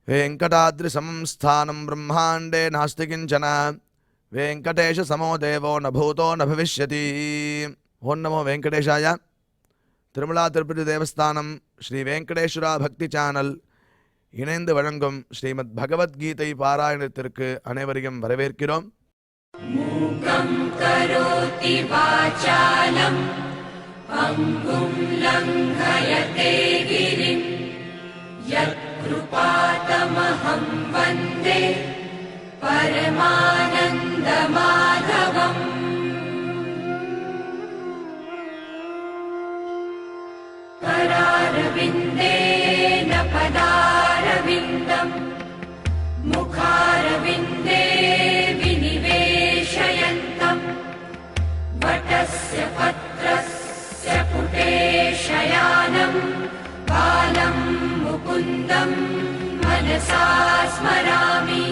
वेङ्कटाद्रिसमं स्थानं ब्रह्माण्डे नास्ति किञ्चन वेङ्कटेशसमो देवो न भूतो न भविष्यति. ओं नमो वेङ्कटेशाय. திருமலா திருப்பதி தேவஸ்தானம் ஸ்ரீ வெங்கடேஸ்வரா பக்தி சேனல் இணைந்து வழங்கும் ஸ்ரீமத் பகவத்கீதை பாராயணத்திற்கு அனைவரையும் வரவேற்கிறோம். மூகம் கரோதி வாசாலம் அங்கும் லங்கயதே கிரிம் யத்கிருபாதமஹம் வந்தே பரமானந்த மாதவம். करारविन्देन पदारविन्दम् मुखारविन्दे विनिवेशयन्तम् वटस्य पत्रस्य पुटे शयानम् बालं मुकुन्दम् मनसा स्मरामि.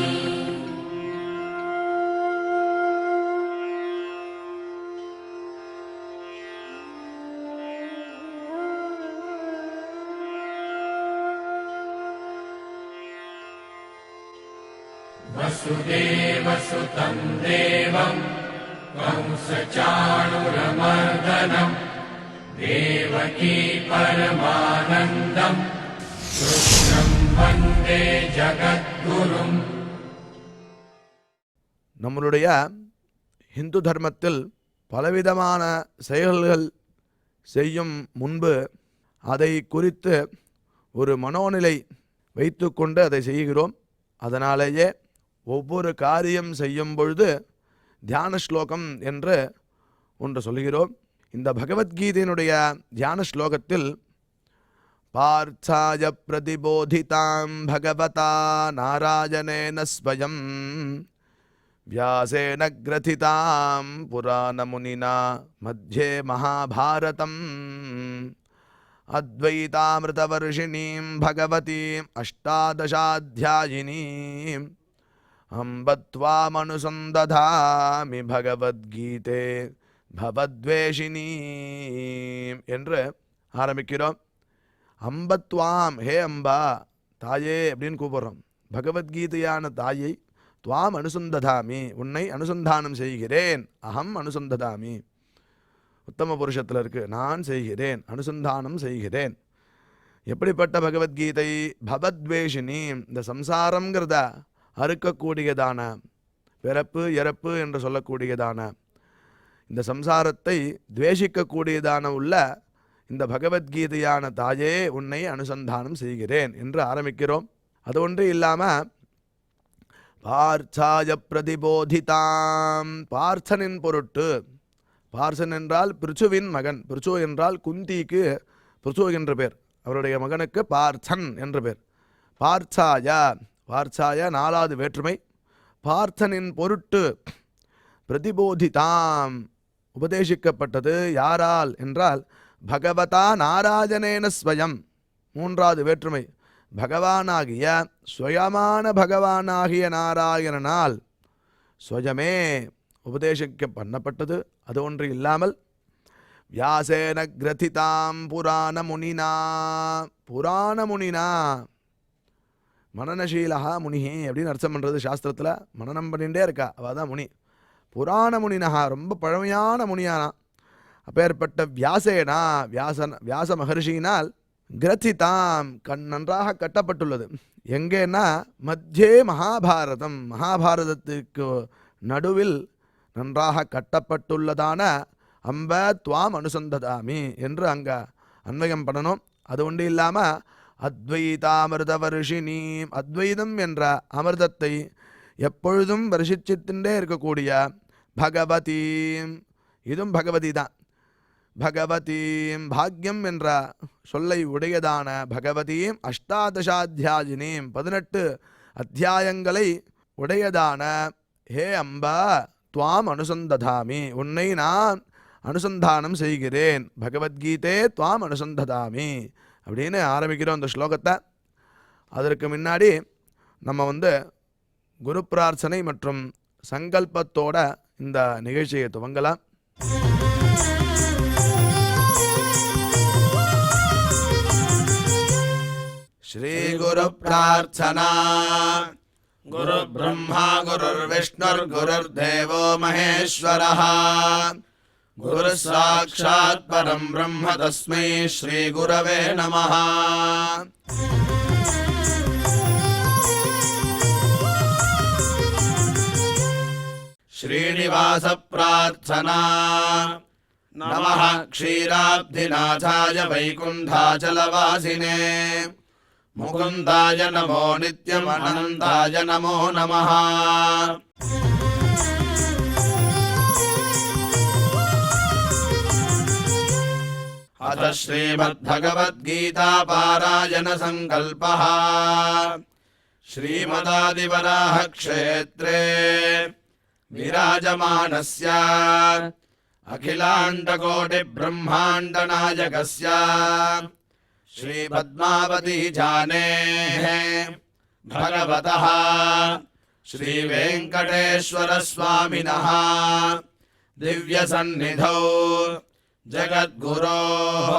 वसुदेवसुतं देवं कंसचाणूरमर्दनं देवकी परमानन्दं कृष्णं वन्दे जगद्गुरुम्. நம்மளுடைய இந்து தர்மத்தில் பலவிதமான செயல்கள் செய்யும் முன்பு அதை குறித்து ஒரு மனோநிலை வைத்து கொண்டு அதை செய்கிறோம். அதனாலேயே ஒவ்வொரு காரியம் செய்யும் பொழுது தியான ஸ்லோகம் என்று ஒன்று சொல்கிறோம். இந்த பகவத்கீதையினுடைய தியான ஸ்லோகத்தில் பார்த்தாய பிரதிபோதிதாம் பகவதா நாராயணேன ஸ்வயம் வியாசேன கிரதிதாம் புராணமுனினா மத்யே மகாபாரதம் அத்வைதாமிருதவர்ஷிணீம் பகவதீம் அஷ்டாதசாத்யாயினீம் அம்பத்வாமனுசந்ததாமி பகவத்கீதே பவத்வேஷினீம் என்று ஆரம்பிக்கிறோம். அம்பத்வாம், ஹே அம்பா தாயே அப்படின்னு கூப்பிடுறோம். பகவத்கீதையான தாயை துவாம் அனுசந்ததாமி, உன்னை அனுசந்தானம் செய்கிறேன். அகம் அனுசந்ததாமி, உத்தம புருஷத்தில் இருக்கு, நான் செய்கிறேன், அனுசந்தானம் செய்கிறேன். எப்படிப்பட்ட பகவத்கீதை? பவத்வேஷினி, இந்த சம்சாரங்கிறத அறுக்கக்கூடியதான, பிறப்பு இறப்பு என்று சொல்லக்கூடியதான இந்த சம்சாரத்தை துவேஷிக்கக்கூடியதான உள்ள இந்த பகவத்கீதையான தாயே உன்னை அனுசந்தானம் செய்கிறேன் என்று ஆரம்பிக்கிறோம். அது ஒன்று இல்லாமல் பார்த்தாய பிரதிபோதிதாம், பார்த்தனின் பொருட்டு. பார்சன் என்றால் பிருச்சுவின் மகன், பிருச்சு என்றால் குந்திக்கு பிருச்சு என்ற பேர், அவருடைய மகனுக்கு பார்த்தன் என்ற பேர். பார்த்தாய, பார்த்தாய நாலாவது வேற்றுமை. பார்த்தனின் பொருட்டு பிரதிபோதிதாம், உபதேசிக்கப்பட்டது. யாரால் என்றால் பகவதா நாராயணேன ஸ்வயம், மூன்றாவது வேற்றுமை. பகவானாகிய ஸ்வயமான பகவானாகிய நாராயணனால் ஸ்வயமே உபதேசிக்க பண்ணப்பட்டது. அது ஒன்று இல்லாமல் வியாசேன கிரதிதாம் புராணமுனினா, புராணமுனினா மனநசீலா முனிஹி அப்படின்னு அர்த்தம் பண்ணுறது சாஸ்திரத்தில். மனனம் பண்ணிகிட்டே இருக்கா, அவள் தான் முனி. புராணமுனினா, ரொம்ப பழமையான முனியானா. அப்பேற்பட்ட வியாசேனா, வியாச மகர்ஷியினால் கிரதிதாம், நன்றாக கட்டப்பட்டுள்ளது. எங்கேன்னா மத்தியே மகாபாரதம், மகாபாரதத்துக்கு நடுவில் நன்றாக கட்டப்பட்டுள்ளதான அம்ப துவாம் அனுசந்ததாமி என்று அங்கே அன்வயம் பண்ணணும். அது ஒன்று இல்லாமல் அத்வைதாமிருத வருஷினி, அத்வைதம் என்ற அமிர்தத்தை எப்பொழுதும் வருஷிச்சுட்டே இருக்கக்கூடிய பகவதீம், இதுவும் பகவதி தான். பகவதீம், பாக்யம் என்ற சொல்லை உடையதான பகவதீம் அஷ்டாதசாத்தியாயினீம், 18 அத்தியாயங்களை உடையதான ஹே அம்பா துவாம் அனுசந்ததாமி, உன்னை நான் அனுசந்தானம் செய்கிறேன். பகவத்கீதே துவாம் அனுசந்ததாமி அப்படின்னு ஆரம்பிக்கிறோம் இந்த ஸ்லோகத்தை. அதற்கு முன்னாடி நம்ம குரு பிரார்த்தனை மற்றும் சங்கல்பத்தோட இந்த நிகழ்ச்சியை துவங்கலாம். श्रीगुरुप्रार्थना। गुरुर्ब्रह्मा गुरुर्विष्णुर्गुरुर्देवो महेश्वरः। गुरुः साक्षात् परं ब्रह्म तस्मै श्रीगुरवे नमः। श्रीनिवास प्रार्थना। नमः क्षीराब्धिनाथाय वैकुण्ठाचलवासिने मुकुन्दाय नमो नित्यमनन्ताय नमो नमः। अथ श्रीमद्भगवद्गीता पारायण संकल्पः। श्रीमदादिवराह क्षेत्रे विराजमानस्य अखिलाण्डकोटिब्रह्माण्डनायकस्य श्रीपद्मावती जानेः भगवतः श्रीवेङ्कटेश्वरस्वामिनः दिव्यसन्निधौ जगद्गुरोः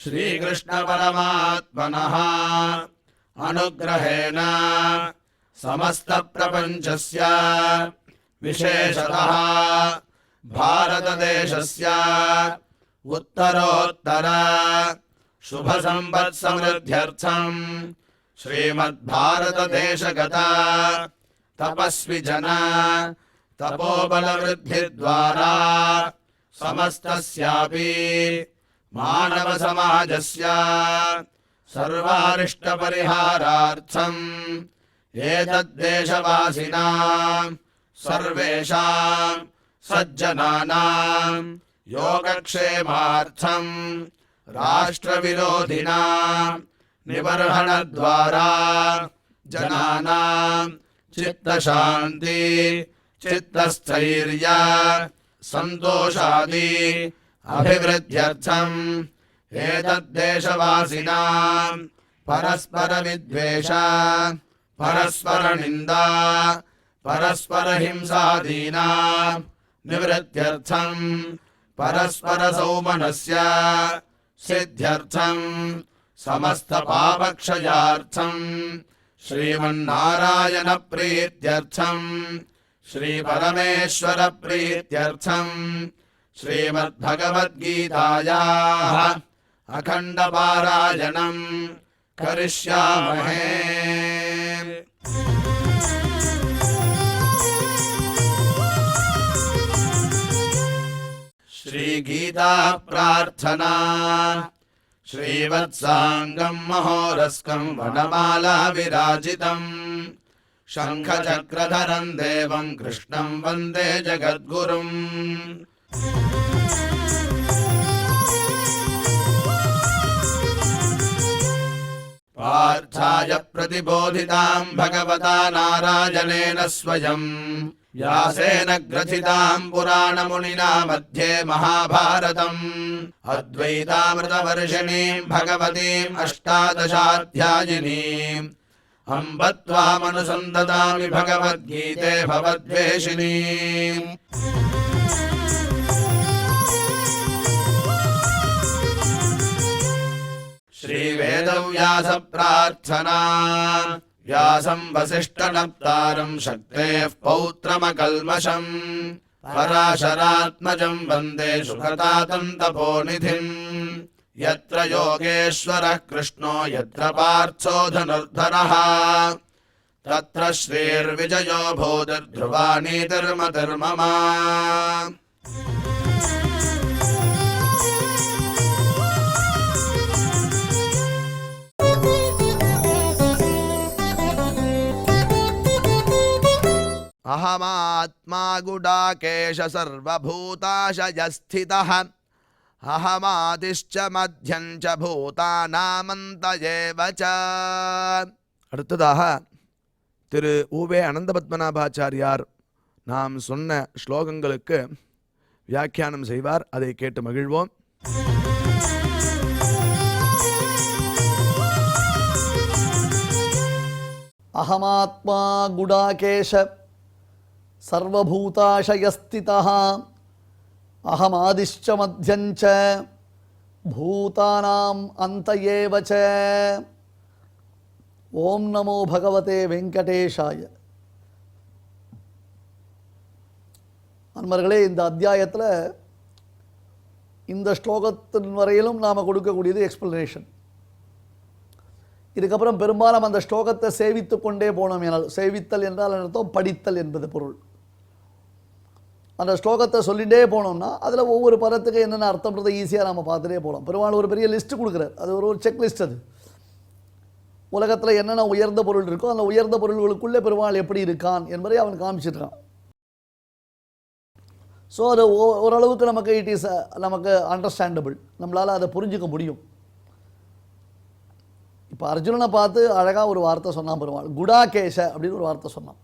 श्रीकृष्णपरमात्मनः अनुग्रहेण समस्तप्रपञ्चस्य विशेषतः भारतदेशस्य उत्तरोत्तर शुभसंवत्समृद्ध्यर्थं श्रीमद्भारतदेशगत तपस्विजन तपोबलवृद्धिद्वारा समस्तस्यापि मानवसमाजस्य सर्वारिष्टपरिहारार्थम् एतद्देशवासिनां सर्वेषां सज्जनानां योगक्षेमार्थं राष्ट्रविरोधिनां निबर्हणद्वारा जनानां चित्तशान्ति चित्तस्थैर्य सन्तोषादि अभिवृद्ध्यर्थम् एतद्देशवासिनां परस्परविद्वेष परस्परनिन्दा परस्परहिंसादीनां निवृत्त्यर्थं परस्परसौमनस्य सिद्ध्यर्थं समस्तपापक्षयार्थं श्रीमन्नारायणप्रीत्यर्थं श्रीपरमेश्वरप्रीत्यर्थं श्रीमद्भगवद्गीतायाः अखण्डपारायणं करिष्यामहे। श्रीगीता प्रार्थना। श्रीवत्साङ्गं महोरस्कं वनमाला विराजितं शङ्खचक्रधरं देवं कृष्णं वन्दे जगद्गुरुम्। पार्थाय प्रतिबोधितां भगवता नारायणेन स्वयं व्यासेन ग्रथितां पुराणमुनिना मध्ये महाभारतम् अद्वैतामृतवर्षिणीं भगवतीम् अष्टादशाध्यायिनीम् अम्ब त्वामनुसन्ददामि भगवद्गीते भवद्वेषिणीम्। श्रीवेदव्यास प्रार्थना। व्यासं वसिष्ठनप्तारं शक्तेः पौत्रमकल्मषम् पराशरात्मजं वन्दे सुखतातं तपोनिधिम्। यत्र योगेश्वरः कृष्णो यत्र पार्थो धनुर्धरः तत्र श्रीर्विजयो भूतिर्ध्रुवा नीतिर्मतिर्मम। अहमात्मा गुडाकेश सर्वभूताशयस्थितः अहमादिश्च मध्यं च भूतानामन्त एव च। அடுத்ததாக திரு உவே அனந்தபத்மநாபாச்சாரியார் நாம் சொன்ன ஸ்லோகங்களுக்கு வியாக்கியானம் செய்வார். அதை கேட்டு மகிழ்வோம். अहमात्मा गुडाकेश सर्वभूताशयस्थितः अहमादिश्च मध्यञ्च भूतानाम् अन्त एव च. ஓம் நமோ பகவதே வெங்கடேஷாய. நண்பர்களே, இந்த அத்தியாயத்தில் இந்த ஸ்லோகத்தின் வரையிலும் நாம் கொடுக்கக்கூடியது எக்ஸ்பிளனேஷன். இதுக்கப்புறம் பெரும்பாலும் அந்த ஸ்லோகத்தை சேவித்து கொண்டே போனோம் என்றால், சேவித்தல் என்றால் அர்த்தம் படித்தல் என்பது பொருள். அந்த ஸ்லோகத்தை சொல்லிகிட்டே போனோம்னா அதில் ஒவ்வொரு பதத்துக்கு என்னென்ன அர்த்தம்ன்றதை ஈஸியாக நம்ம பார்த்துட்டே போகலாம். பெரும்பாலும் ஒரு பெரிய லிஸ்ட்டு கொடுக்குறார். அது ஒரு செக்லிஸ்ட். அது உலகத்தில் என்னென்ன உயர்ந்த பொருள் இருக்கோ அந்த உயர்ந்த பொருள்களுக்குள்ளே பெருமாள் எப்படி இருக்கான் என்பதை அவன் காமிச்சிருக்கான். ஸோ அது ஓரளவுக்கு நமக்கு அண்டர்ஸ்டாண்டபிள், நம்மளால் அதை புரிஞ்சிக்க முடியும். இப்போ அர்ஜுனனை பார்த்து அழகாக ஒரு வார்த்தை சொன்னான் பெருமாள். குடாகேஷ அப்படின்னு ஒரு வார்த்தை சொன்னான்.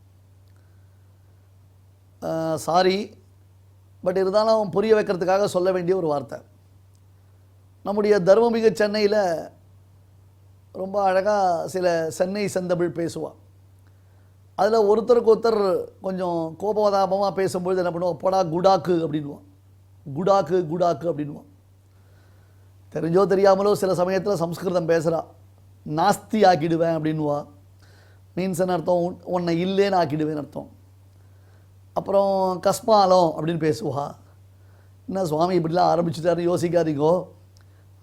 சாரி, பட் இருந்தாலும் புரிய வைக்கிறதுக்காக சொல்ல வேண்டிய ஒரு வார்த்தை. நம்முடைய தர்மமிகு சென்னையில் ரொம்ப அழகாக சில சென்னை செந்தமிழ் பேசுவாள். அதில் ஒருத்தருக்கு ஒருத்தர் கொஞ்சம் கோபதாபமாக பேசும்பொழுது என்ன பண்ணுவோம், போடா குடாக்கு அப்படின்வான். குடாக்கு குடாக்கு அப்படின்வான். தெரிஞ்சோ தெரியாமலோ சில சமயத்தில் சம்ஸ்கிருதம் பேசுகிறா. நாஸ்தி ஆக்கிடுவேன் அப்படின்வா. மீன்ஸ் என்ன அர்த்தம், உன்னை இல்லேன்னு ஆக்கிடுவேன்னு அர்த்தம். அப்புறம் கஸ்மாலம் அப்படின்னு பேசுவா. என்ன சுவாமி இப்படிலாம் ஆரம்பிச்சுட்டாரு யோசிக்காதீங்கோ,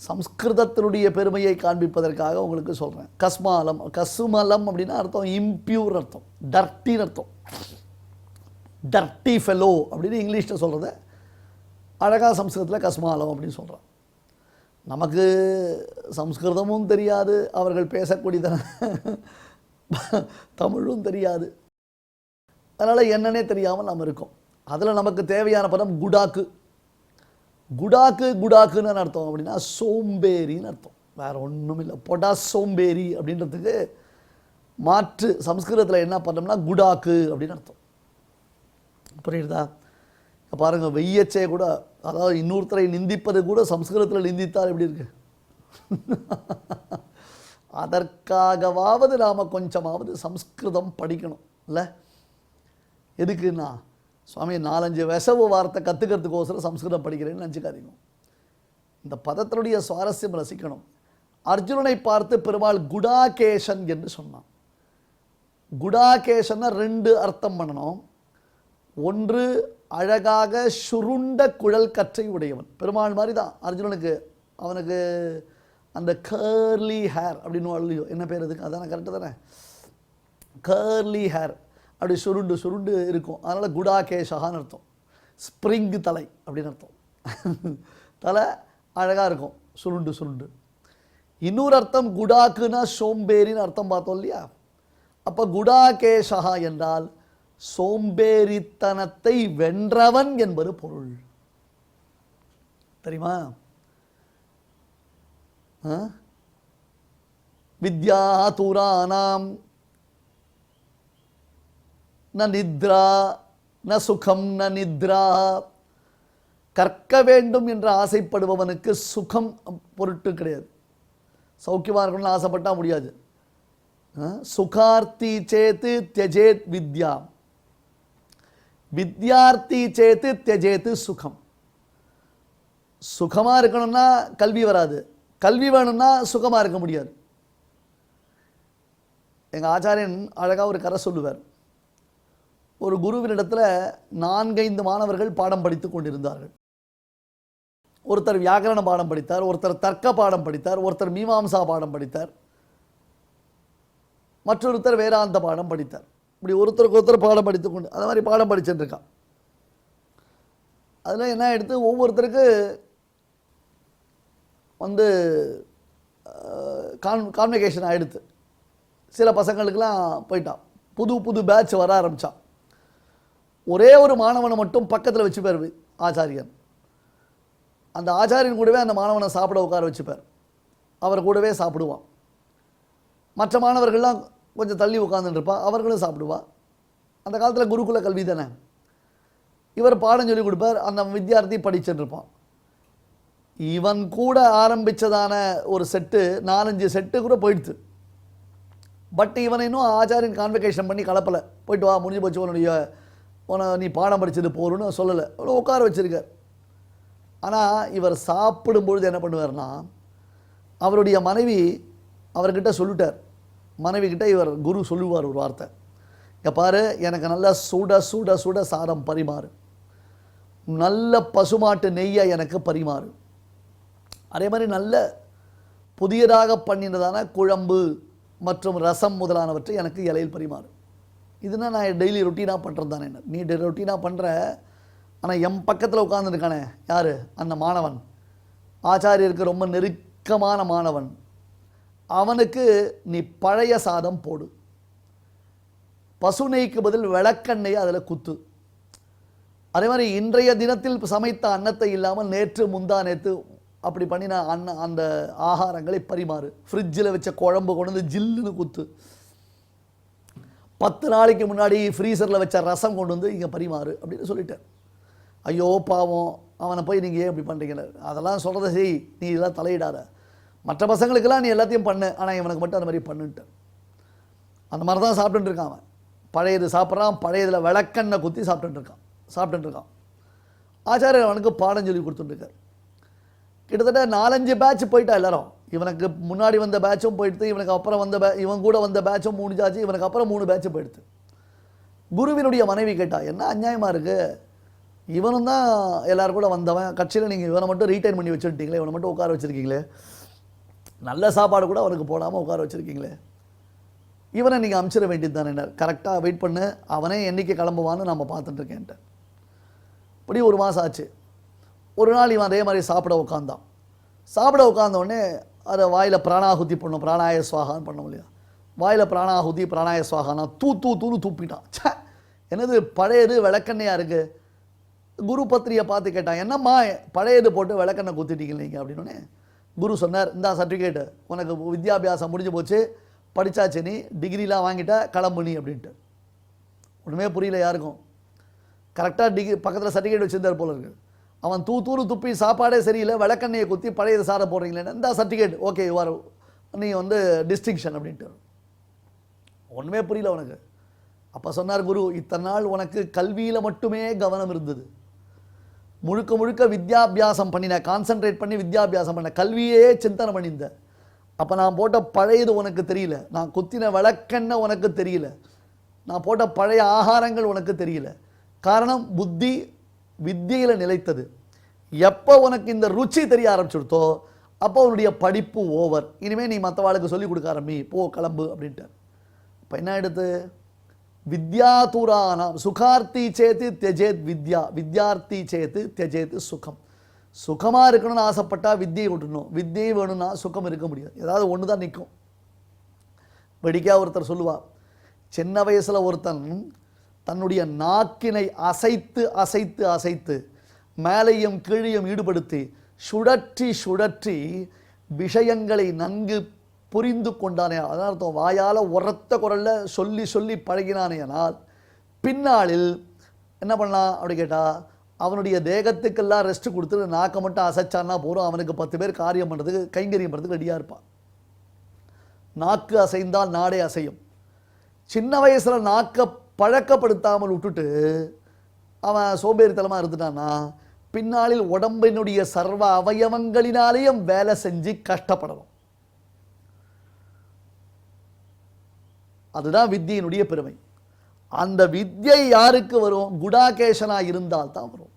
சம்ஸ்கிருதத்தினுடைய பெருமையை காண்பிப்பதற்காக உங்களுக்கு சொல்கிறேன். கஸ்மாலம், கசுமலம் அப்படின்னா அர்த்தம் இம்பியூர் அர்த்தம், டர்ட்டின்னு அர்த்தம். டர்ட்டி ஃபெலோ அப்படின்னு இங்கிலீஷில் சொல்கிறத அழகாக சம்ஸ்கிருதத்தில் கஸ்மாலம் அப்படின்னு சொல்கிறான். நமக்கு சம்ஸ்கிருதமும் தெரியாது, அவர்கள் பேசக்கூடியதான தமிழும் தெரியாது. அதனால் என்னன்னே தெரியாமல் நாம் இருக்கோம். அதில் நமக்கு தேவையான பதம் குடாக்கு. குடாக்கு குடாக்குன்னு அர்த்தம் அப்படின்னா சோம்பேறின்னு அர்த்தம், வேறு ஒன்றும் இல்லை. பொடா சோம்பேறி அப்படின்றதுக்கு மாற்று சம்ஸ்கிருதத்தில் என்ன பண்ணோம்னா குடாக்கு அப்படின்னு அர்த்தம். புரியுதா? பாருங்கள், வெய்யச்சே கூட, அதாவது இன்னொருத்தரை நிந்திப்பது கூட சம்ஸ்கிருதத்தில் நிந்தித்தால் எப்படி இருக்கு. அதற்காகவாவது நாம் கொஞ்சமாவது சம்ஸ்கிருதம் படிக்கணும் இல்லை? எதுக்குன்னா, சுவாமி 4-5 விசவு வார்த்தை கற்றுக்கிறதுக்கோசரம் சம்ஸ்கிருதம் படிக்கிறேன்னு நினச்சிக்காதீங்க. இந்த பதத்தினுடைய சுவாரஸ்யம் ரசிக்கணும். அர்ஜுனனை பார்த்து பெருமாள் குடாகேஷன் என்று சொன்னான். குடாகேஷன்னா 2 அர்த்தம் பண்ணணும். ஒன்று, அழகாக சுருண்ட குழல் கற்றை உடையவன். பெருமாள் மாதிரி தான் அர்ஜுனனுக்கு. அவனுக்கு அந்த கர்லி ஹேர் அப்படின்னு இல்லையோ, என்ன பேர் அதுக்கு, அதான கரெக்டு தானே? கர்லி ஹேர் அப்படி சுருண்டு சுருண்டு இருக்கும். அதனால் குடாகேஷகான்னு அர்த்தம். ஸ்ப்ரிங் தலை அப்படின்னு அர்த்தம். தலை அழகாக இருக்கும், சுருண்டு சுருண்டு. இன்னொரு அர்த்தம் குடாக்குன்னா சோம்பேறின்னு அர்த்தம் பார்த்தோம் இல்லையா? அப்போ குடாகேஷகா என்றால் சோம்பேறித்தனத்தை வென்றவன் என்பது பொருள். தெரியுமா? வித்யா தூரானாம் ந நித்ரா ந சுகம் ந நித்ரா. கற்க வேண்டும் என்று ஆசைப்படுபவனுக்கு சுகம் பொருட்டு கிடையாது. சௌக்கியமாக இருக்கணும்னு ஆசைப்பட்டால் முடியாது. சுகார்த்தி சேத்து தியஜேத் வித்யா, வித்யார்த்தி சேத்து தியஜேத்து சுகம். சுகமாக இருக்கணும்னா கல்வி வராது, கல்வி வேணும்னா சுகமாக இருக்க முடியாது. எங்கள் ஆச்சாரியன் அழகாக ஒரு கதை சொல்லுவார். ஒரு குருவினிடத்தில் 4-5 மாணவர்கள் பாடம் படித்து கொண்டிருந்தார்கள். ஒருத்தர் வியாக்கரண பாடம் படித்தார், ஒருத்தர் தர்க்க பாடம் படித்தார், ஒருத்தர் மீமாம்சா பாடம் படித்தார், மற்றொருத்தர் வேதாந்த பாடம் படித்தார். இப்படி ஒருத்தருக்கு ஒருத்தர் பாடம் படித்து கொண்டு அந்த மாதிரி பாடம் படிச்சுட்டு இருக்கான். அதில் என்ன எடுத்து ஒவ்வொருத்தருக்கு வந்து கான்வெகேஷன் ஆகிடுது. சில பசங்களுக்கெல்லாம் போயிட்டான். புது புது பேட்ச் வர ஆரம்பித்தான். ஒரே ஒரு மாணவனை மட்டும் பக்கத்தில் வச்சுப்பார் ஆச்சாரியன். அந்த ஆச்சாரியன் கூடவே அந்த மாணவனை சாப்பிட உட்கார வச்சுப்பார். அவர் கூடவே சாப்பிடுவான். மற்ற மாணவர்கள்லாம் கொஞ்சம் தள்ளி உட்காந்துட்டு இருப்பான், அவர்களும் சாப்பிடுவா. அந்த காலத்தில் குருகுல கல்வி தானே. இவர் பாடம் சொல்லி கொடுப்பார், அந்த வித்தியார்த்தி படிச்சுட்டு இருப்பான். இவன் கூட ஆரம்பித்ததான ஒரு செட்டு 4-5 செட்டு கூட போயிடுது. பட் இவனை இன்னும் ஆச்சாரியன் கான்வெகேஷன் பண்ணி கலப்பலை. போயிட்டு வா, முடிஞ்சு போச்சு, நீ பாடம் படிச்சது போகணுன்னு சொல்லலை, அவ்வளோ உட்கார வச்சுருக்கார். ஆனால் இவர் சாப்பிடும்பொழுது என்ன பண்ணுவார்னா, அவருடைய மனைவி அவர்கிட்ட சொல்லிட்டார், மனைவி கிட்ட இவர் குரு சொல்லுவார் ஒரு வார்த்தை, இங்கே பாரு, எனக்கு நல்லா சுட சுட சுட சாதம் பரிமாறு, நல்ல பசுமாட்டு நெய்யை எனக்கு பரிமாறு, அதே மாதிரி நல்ல புதியதாக பண்ணினதான குழம்பு மற்றும் ரசம் முதலானவற்றை எனக்கு இலையில் பரிமாறு. இதுனா நான் டெய்லி ரொட்டீனாக பண்ணுறது தானே. நீ ரொட்டீனாக பண்ணுற, ஆனால் என் பக்கத்தில் உட்காந்துருக்கானே யார், அந்த மாணவன், ஆச்சாரியருக்கு ரொம்ப நெருக்கமான மாணவன், அவனுக்கு நீ பழைய சாதம் போடு, பசு நெய்க்கு பதில் விளக்கெண்ணெயை அதில் குத்து. அதே மாதிரி இன்றைய தினத்தில் சமைத்த அன்னத்தை இல்லாமல் நேற்று முந்தா நேற்று அப்படி பண்ணின அந்த ஆகாரங்களை பரிமாறு, ஃப்ரிட்ஜில் வச்ச குழம்பு கொண்டு வந்து ஜில்லுன்னு குத்து, 10 நாளைக்கு முன்னாடி ஃப்ரீசரில் வச்ச ரசம் கொண்டு வந்து இங்கே பரிமாறு அப்படின்னு சொல்லிட்டேன். ஐயோ பாவம், அவனை போய் நீங்கள் ஏன் இப்படி பண்ணுறீங்க, அதெல்லாம் சொல்கிறத செய், நீ இதெல்லாம் தலையிடாத, மற்ற பசங்களுக்கெல்லாம் நீ எல்லாத்தையும் பண்ணு, ஆனால் இவனுக்கு மட்டும் அந்த மாதிரி பண்ணுன்ட்டு. அந்த மாதிரி தான் சாப்பிட்டுட்டு இருக்கான் அவன். பழையது சாப்பிட்றான், பழையதில் விளக்கெண்ணெய் குத்தி சாப்பிட்டுட்டு இருக்கான். ஆச்சாரியர் அவனுக்கு பாடம் சொல்லி கொடுத்துட்டுருக்கார். கிட்டத்தட்ட 4-5 பேட்ச் போயிட்டா எல்லாரும். இவனுக்கு முன்னாடி வந்த பேட்சும் போயிடுது, இவனுக்கு அப்புறம் வந்த இவன் கூட வந்த பேட்சும் முடிஞ்சாச்சு, இவனுக்கு அப்புறம் 3 பேட்ச் போயிடுது. குருவினுடைய மனைவி கேட்டா, என்ன அநியாயமாக இருக்குது, இவனும் தான் எல்லாரும் கூட வந்தவன், கட்சியில் நீங்கள் இவனை மட்டும் ரீட்டைன் பண்ணி வச்சுருக்கீங்களே, இவனை மட்டும் உட்கார வச்சுருக்கீங்களே, நல்ல சாப்பாடு கூட அவனுக்கு போடாமல் உட்கார வச்சுருக்கீங்களே, இவனை நீங்கள் அனுப்பிச்சிட வேண்டியது தானே, கரெக்டாக வெயிட் பண்ணு, அவனே என்றைக்கு கிளம்புவான்னு நம்ம பார்த்துட்டுருக்கேன்ட்டு. இப்படி 1 மாதம் ஆச்சு. ஒரு நாள் இவன் அதே மாதிரி சாப்பிட உட்காந்தோடனே அதை வாயில் பிராணாகுதி பண்ணணும், பிராணாய சுவாகான்னு பண்ணோம் இல்லையா, வாயில் பிராணாகுதி பிராணாய சுவாகானா தூன்னு துப்பிட்டான். சே, என்னது பழையது விளக்கெண்ணையாக இருக்குது. குரு பத்திரியை பார்த்து கேட்டான், என்னம்மா பழையது போட்டு விளக்கெண்ணெய் குத்திட்டீங்க நீங்கள் அப்படின்னோடனே குரு சொன்னார், இந்த சர்டிஃபிகேட்டு உனக்கு வித்யாபியாசம் முடிஞ்சு போச்சு, படித்தாச்சு, நீ டிகிரிலாம் வாங்கிட்ட, கிளம்பு நீ அப்படின்ட்டு. ஒன்றுமே புரியல யாருக்கும். கரெக்டாக பக்கத்தில் சர்டிஃபிகேட் வச்சுருந்தார் போல இருக்கு. அவன் தூன்னு துப்பி சாப்பாடே சரியில்லை, விளக்கெண்ணையை குத்தி பழையது சாரை போடுறீங்களே, இந்த சர்டிஃபிகேட் ஓகே யுவர் நீங்கள் வந்து டிஸ்டிங்ஷன் அப்படின்ட்டு. ஒன்றுமே புரியல உனக்கு. அப்போ சொன்னார் குரு, இத்தனை நாள் உனக்கு கல்வியில் மட்டுமே கவனம் இருந்தது, முழுக்க முழுக்க வித்யாபியாசம் பண்ணின, கான்சன்ட்ரேட் பண்ணி வித்யாபியாசம் பண்ண, கல்வியே சிந்தனை பண்ணியிருந்த. அப்போ நான் போட்ட பழையது உனக்கு தெரியல, நான் குத்தின விளக்கெண்ணெய் உனக்கு தெரியல, நான் போட்ட பழைய ஆகாரங்கள் உனக்கு தெரியல. காரணம், புத்தி வித்தியில் நிலைத்தது. எப்போ உனக்கு இந்த ருச்சி தெரிய ஆரம்பிச்சுடுத்தோ அப்போ உன்னுடைய படிப்பு ஓவர், இனிமேல் நீ மற்றவாளுக்கு சொல்லிக் கொடுக்க ஆரம்பி, போ கிளம்பு அப்படின்ட்டு. இப்போ என்ன எடுத்து, வித்யாதூரானாம் சுகார்த்தி சேத்து தியஜேத் வித்யா, வித்யார்த்தி சேத்து தியஜேத் சுகம். சுகமாக இருக்கணும்னு ஆசைப்பட்டா வித்தியை விட்டுணும், வித்தியை வேணும்னா சுகம் இருக்க முடியாது, ஏதாவது ஒன்று தான் நிற்கும். வெடிக்கா ஒருத்தர் சொல்லுவா, சின்ன வயசில் ஒருத்தன் தன்னுடைய நாக்கினை அசைத்து அசைத்து அசைத்து மேலையும் கீழையும் ஈடுபடுத்தி சுழற்றி விஷயங்களை நன்கு புரிந்து கொண்டானே, அதான் அர்த்தம், வாயால் உரத்த குரலில் சொல்லி சொல்லி பழகினானேனால் பின்னாளில் என்ன பண்ணலாம் அப்படி கேட்டால், அவனுடைய தேகத்துக்கெல்லாம் ரெஸ்ட் கொடுத்துட்டு நாக்கை மட்டும் அசைச்சான்னா போகிறோம், அவனுக்கு 10 பேர் காரியம் பண்ணுறதுக்கு கைங்கரியம் பண்ணுறதுக்கு ரெடியாக இருப்பான். நாக்கு அசைந்தால் நாடே அசையும். சின்ன வயசில் நாக்கை பழக்கப்படுத்தாமல் விட்டுட்டு அவன் சோம்பேறித்தனமாக இருந்துட்டான்னா பின்னாளில் உடம்பினுடைய சர்வ அவயவங்களினாலேயும் வேலை செஞ்சு கஷ்டப்படணும். அதுதான் வித்தியினுடைய பெருமை. அந்த வித்யை யாருக்கு வரும், குடாகேசனாக இருந்தால் தான் வரும்.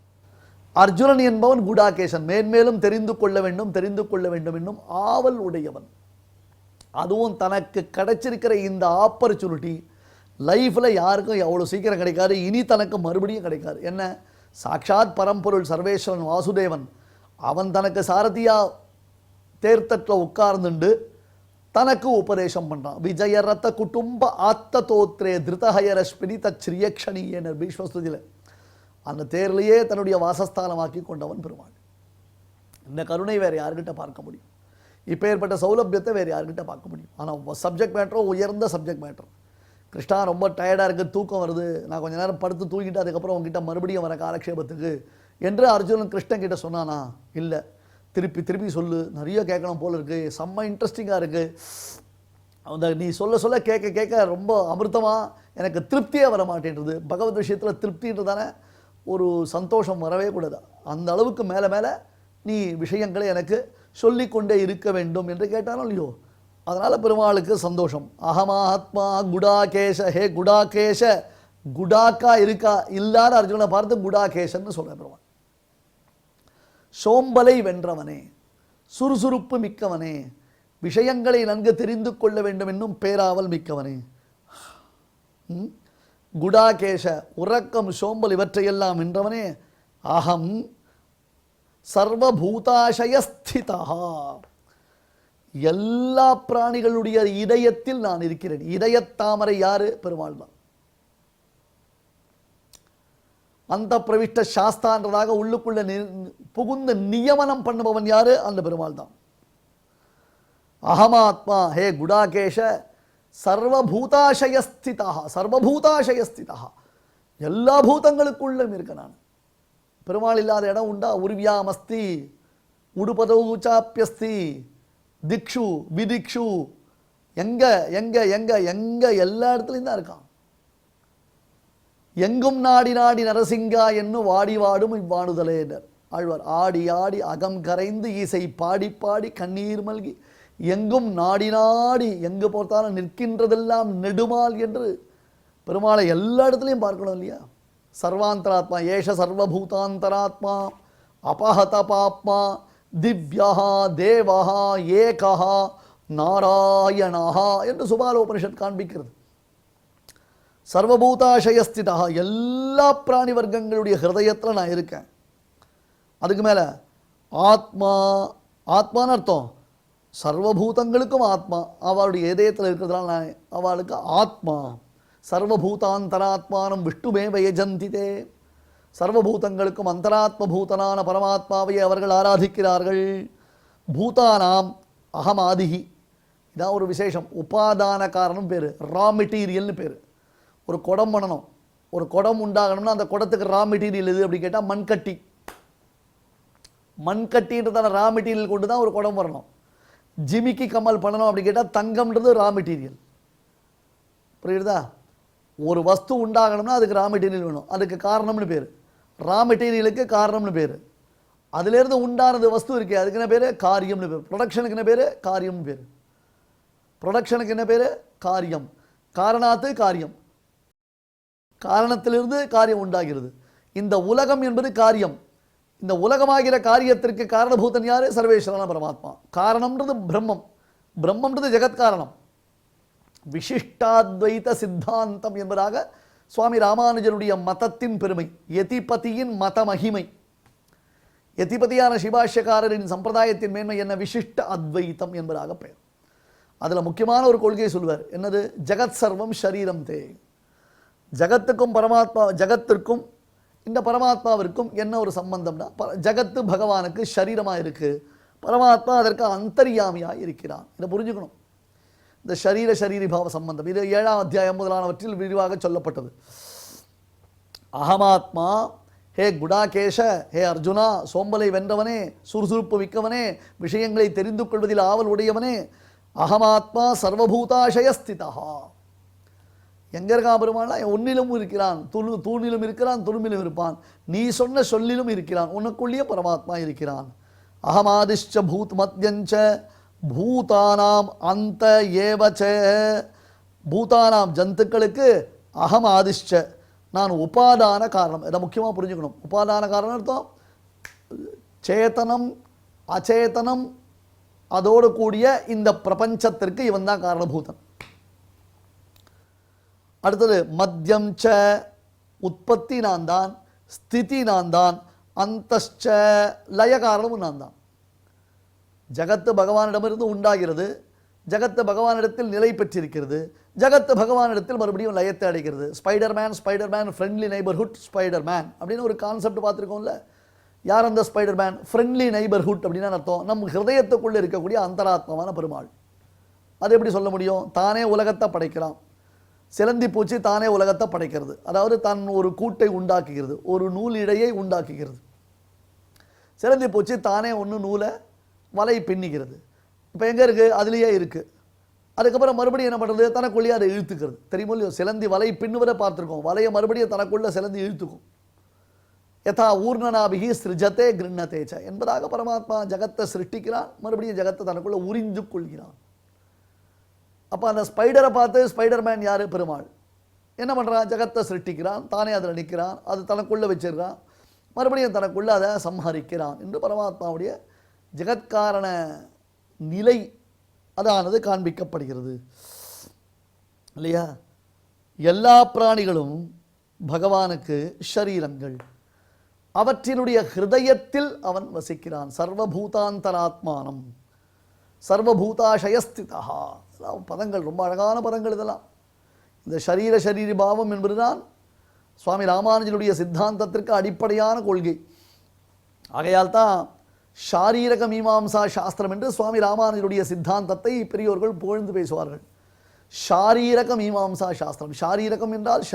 அர்ஜுனன் என்பவன் குடாகேசன், மேன்மேலும் தெரிந்து கொள்ள வேண்டும் என்னும் ஆவல் உடையவன். அதுவும் தனக்கு கிடைச்சிருக்கிற இந்த ஆப்பர்ச்சுனிட்டி லைஃப்பில் யாருக்கும் எவ்வளோ சீக்கிரம் கிடைக்காது, இனி தனக்கு மறுபடியும் கிடைக்காது. என்ன, சாட்சாத் பரம்பொருள் சர்வேஸ்வரன் வாசுதேவன் அவன் தனக்கு சாரதியா தேர்த்தட்டில் உட்கார்ந்துண்டு தனக்கு உபதேசம் பண்ணுறான். விஜய ரத்த குடும்ப ஆத்த தோத்ரே திருதஹயரஸ்மினி தச்ரியக்ஷணியனர் பீஷ்மஸ்துதியில் அந்த தேர்லையே தன்னுடைய வாசஸ்தானமாக்கி கொண்டவன் பெருமாள். இந்த கருணை வேறு யார்கிட்ட பார்க்க முடியும், இப்போ ஏற்பட்ட சௌலபியத்தை வேறு யார்கிட்ட பார்க்க முடியும். ஆனால் சப்ஜெக்ட் மேட்டரோ உயர்ந்த சப்ஜெக்ட் மேட்டர். கிருஷ்ணா ரொம்ப டயர்டாக இருக்குது, தூக்கம் வருது, நான் கொஞ்சம் நேரம் படுத்து தூங்கிட்டு அதுக்கப்புறம் உங்ககிட்ட மறுபடியும் வர காலக்ஷேபத்துக்கு என்று அர்ஜுனன் கிருஷ்ணன் கிட்ட சொன்னானா? இல்லை, திருப்பி சொல்லு, நிறைய கேட்கணும் போல் இருக்குது, செம்ம இன்ட்ரெஸ்டிங்காக இருக்குது, அந்த நீ சொல்ல கேட்க ரொம்ப அமிர்தமாக எனக்கு திருப்தியே வர மாட்டேன்றது. பகவத் விஷயத்தில் திருப்தின்றதான ஒரு சந்தோஷம் வரவே கூடாது. அந்த அளவுக்கு மேலே நீ விஷயங்களை எனக்கு சொல்லிக்கொண்டே இருக்க வேண்டும் என்று கேட்டானோ இல்லையோ, அதனால் பெருமாளுக்கு சந்தோஷம். அகமாத்மா குடாகேஷ, ஹே குடாகேஷ, குடாக்கா இருக்கா இல்லாத அர்ஜுனனை பார்த்து குடாகேஷன்னு சொல்ற பெருமாள். சோம்பலை வென்றவனே, சுறுசுறுப்பு மிக்கவனே, விஷயங்களை நன்கு தெரிந்து கொள்ள வேண்டும் என்னும் பேராவல் மிக்கவனே. குடாகேஷ, உறக்கம், சோம்பல் இவற்றையெல்லாம் வென்றவனே. அகம் சர்வபூதாசயஸ்திதா, எல்லா பிராணிகளுடைய இதயத்தில் நான் இருக்கிறேன். இதயத்தாமரை யாரு? பெருமாள் தான். அந்த பிரவிஷ்ட சாஸ்தான்றதாக உள்ளுக்குள்ள புகுந்த நியமனம் பண்ணுபவன் யாரு? அந்த பெருமாள் தான். அகமாத்மா, ஹே குடாகேஷ, சர்வபூதாசயஸ்திதா, சர்வபூதாசயஸ்திதா, எல்லா பூதங்களுக்குள்ளும் இருக்க நான். பெருமாள் இல்லாத இடம் உண்டா? உருவியாமஸ்தி உடுபதௌச்சாப்பியஸ்தி திக்ஷு விதிக்ஷு, எங்க எங்க எங்க எங்க எல்லா இடத்துலையும் தான் இருக்கான். எங்கும் நாடி நாடி நரசிங்கா என்று வாடி வாடும் இவ்வாணுதலேனர் ஆழ்வார். ஆடி ஆடி அகம் கரைந்து இசை பாடி பாடி கண்ணீர் மல்கி எங்கும் நாடி நாடி எங்கு பார்த்தாலும் நிற்கின்றதெல்லாம் நெடுமால் என்று பெருமாளை எல்லா இடத்துலையும் பார்க்கணும் இல்லையா? சர்வாந்தராத்மா, ஏஷ சர்வபூதாந்தராத்மா அபஹத பாப்மா திவ்யா தேவா ஏகா நாராயணா என்று சுபாலோபனிஷத் காண்பிக்கிறது. சர்வபூதாசயஸ்திதா, எல்லா பிராணி வர்க்கங்களுடைய ஹிருதயத்தில் நான் இருக்கேன். அதுக்கு மேலே ஆத்மா, ஆத்மான்னு அர்த்தம் சர்வபூதங்களுக்கும் ஆத்மா, அவளுடைய இதயத்தில் இருக்கிறதுனால நான் அவளுக்கு ஆத்மா. சர்வபூதாந்தராத்மானம் விஷ்ணுமே வயஜந்திதே, சர்வபூதங்களுக்கும் அந்தராத்ம பூதனான பரமாத்மாவை அவர்கள் ஆராதிக்கிறார்கள். பூதானாம் அகம் ஆதிகி, இதான் ஒரு விசேஷம். உபாதான காரணம் பேர், ரா மெட்டீரியல்னு பேர். ஒரு குடம் பண்ணணும், ஒரு குடம் உண்டாகணும்னா அந்த குடத்துக்கு ரா மெட்டீரியல் எது அப்படி கேட்டால் மண்கட்டி. மண்கட்டின்றதான ரா மெட்டீரியல் கொண்டு தான் ஒரு குடம் வரணும். ஜிமிக்கி கமல் பண்ணணும் அப்படி கேட்டால் தங்கம்ன்றது ரா மெட்டீரியல். புரியுதா? ஒரு வஸ்து உண்டாகணும்னா அதுக்கு ரா மெட்டீரியல் வேணும், அதுக்கு காரணம்னு பேர். ரா மெட்டீரியலுக்கு காரணம்னு பேர். அதுலேருந்து உண்டானது வஸ்து இருக்கே அதுக்கு என்ன பேர்? காரியம்னு பேர். ப்ரொடக்ஷனுக்கு என்ன பேர்? காரியம்னு பேர். ப்ரொடக்ஷனுக்கு என்ன பேர்? காரியம். காரணாத்து காரியம், காரணத்திலிருந்து காரியம் உண்டாகிறது. இந்த உலகம் என்பது காரியம். இந்த உலகமாகிற காரியத்திற்கு காரணபூதன் யாரு? சர்வேஸ்வரன பரமாத்மா. காரணம்ன்றது பிரம்மம், பிரம்மன்றது ஜெகத்காரணம். விசிஷ்டாத்வைத சித்தாந்தம் என்பதாக சுவாமி ராமானுஜனுடைய மதத்தின் பெருமை, யதிபதியின் மத மகிமை. யதிபதியான சிபாஷ்யக்காரரின் சம்பிரதாயத்தின் மேன்மை என்ன? விசிஷ்ட அத்வைத்தம் என்பதாக பெயர். அதில் முக்கியமான ஒரு கொள்கையை சொல்வார். என்னது? ஜெகத் சர்வம் ஷரீரம் தே. ஜகத்துக்கும் பரமாத்மா, ஜகத்திற்கும் இந்த பரமாத்மாவிற்கும் என்ன ஒரு சம்பந்தம்னா, ஜகத்து பகவானுக்கு ஷரீரமாக இருக்குது, பரமாத்மா அதற்கு அந்தர்யாமியாக இருக்கிறான். இதை புரிஞ்சுக்கணும். இந்த ஷரீர ஷரீரி பாவ சம்பந்தம் இது 7ஆம் அத்தியாயம் முதலானவற்றில் விரிவாக சொல்லப்பட்டது. அகமாத்மா, ஹே குடாகேஷ, ஹே அர்ஜுனா, சோம்பலை வென்றவனே, சுறுசுறுப்பு மிக்கவனே, விஷயங்களை தெரிந்து கொள்வதில் ஆவல் உடையவனே, அகமாத்மா சர்வபூதாசயஸ்திதா. எங்கே இருக்கான் பெருமானா? ஒன்னிலும் இருக்கிறான், தூணிலும் இருக்கிறான், துரும்பிலும் இருப்பான். நீ சொன்ன சொல்லிலும் இருக்கிறான், உனக்குள்ளேயே பரமாத்மா இருக்கிறான். அகமாதிஷ்ச பூத் மத்யஞ்ச பூதானாம் அந்த ஏவச்ச, பூதானாம் ஜந்துக்களுக்கு அகம் ஆதிஷ்ச, நான் உபாதான காரணம். இதை முக்கியமாக புரிஞ்சுக்கணும். உபாதான காரணம் அர்த்தம் சேத்தனம் அச்சேதனம் அதோடு கூடிய இந்த பிரபஞ்சத்திற்கு இவன் தான் காரணபூதன். அடுத்தது மத்தியம் ச, உற்பத்தி நான் தான், ஸ்திதி நான் தான், அந்தச்ச லய காரணமும் நான் தான். ஜகத்து பகவானிடமிருந்து உண்டாகிறது, ஜகத்து பகவானிடத்தில் நிலை பெற்றிருக்கிறது, ஜகத்து பகவானிடத்தில் மறுபடியும் லயத்தை அடைகிறது. Spiderman, Spiderman friendly neighbourhood Spiderman அப்படின்னு ஒரு கான்செப்ட் பார்த்துருக்கோம்ல. யார் அந்த ஸ்பைடர்மேன்? ஃப்ரெண்ட்லி நெய்பர்ஹுட் அப்படின்னு அர்த்தம் நம் ஹிருதயத்துக்குள்ளே இருக்கக்கூடிய அந்தராத்மாவான பெருமாள். அது எப்படி சொல்ல முடியும்? தானே உலகத்தை படைக்கிறான். சிலந்தி பூச்சி தானே உலகத்தை படைக்கிறது, அதாவது தன் ஒரு கூட்டை உண்டாக்குகிறது, ஒரு நூல் இழையை உண்டாக்குகிறது. சிலந்தி பூச்சி தானே ஒன்று நூலை வலை பின்னிக்கிறது. இப்போ எங்கே இருக்குது? அதுலேயே இருக்குது. அதுக்கப்புறம் மறுபடியும் என்ன பண்ணுறது? தனக்குள்ளேயே அதை இழுத்துக்கிறது. தெரியுமோ இல்லையோ? சிலந்தி வலை பின்னுவதை பார்த்துருக்கோம். வலையை மறுபடியும் தனக்குள்ளே சிலந்தி இழுத்துக்கும். யதா ஊர்ணனாபிகி சிருஜத்தே கிருண்ணத்தேச்ச என்பதாக பரமாத்மா ஜகத்தை சிருஷ்டிக்கிறான், மறுபடியும் ஜகத்தை தனக்குள்ளே உறிஞ்சு கொள்கிறான். அப்போ அந்த ஸ்பைடரை பார்த்து ஸ்பைடர் மேன் யார்? பெருமாள். என்ன பண்ணுறான்? ஜகத்தை சிருஷ்டிக்கிறான், தானே அதில் நிற்கிறான், அது தனக்குள்ளே வச்சிருக்கான், மறுபடியும் தனக்குள்ளே அதை சம்ஹரிக்கிறான் என்று பரமாத்மாவுடைய ஜெகத்காரண நிலை அதானது காண்பிக்கப்படுகிறது இல்லையா? எல்லா பிராணிகளும் பகவானுக்கு ஷரீரங்கள், அவற்றினுடைய ஹிருதயத்தில் அவன் வசிக்கிறான். சர்வபூதாந்தராத்மானம் சர்வபூதாசயஸ்திதா. பதங்கள் ரொம்ப அழகான பதங்கள் இதெல்லாம். இந்த ஷரீரி பாவம் என்பதுதான் சுவாமி ராமானுஜனுடைய சித்தாந்தத்திற்கு அடிப்படையான கொள்கை. ஆகையால் தான் ஷாரீரக மீமாம்சா சாஸ்திரம் என்று சுவாமி ராமானுஜனுடைய சித்தாந்தத்தை பெரியோர்கள் புகழ்ந்து பேசுவார்கள். ஷாரீரக மீமாம்சா சாஸ்திரம். ஷாரீரகம் என்றால்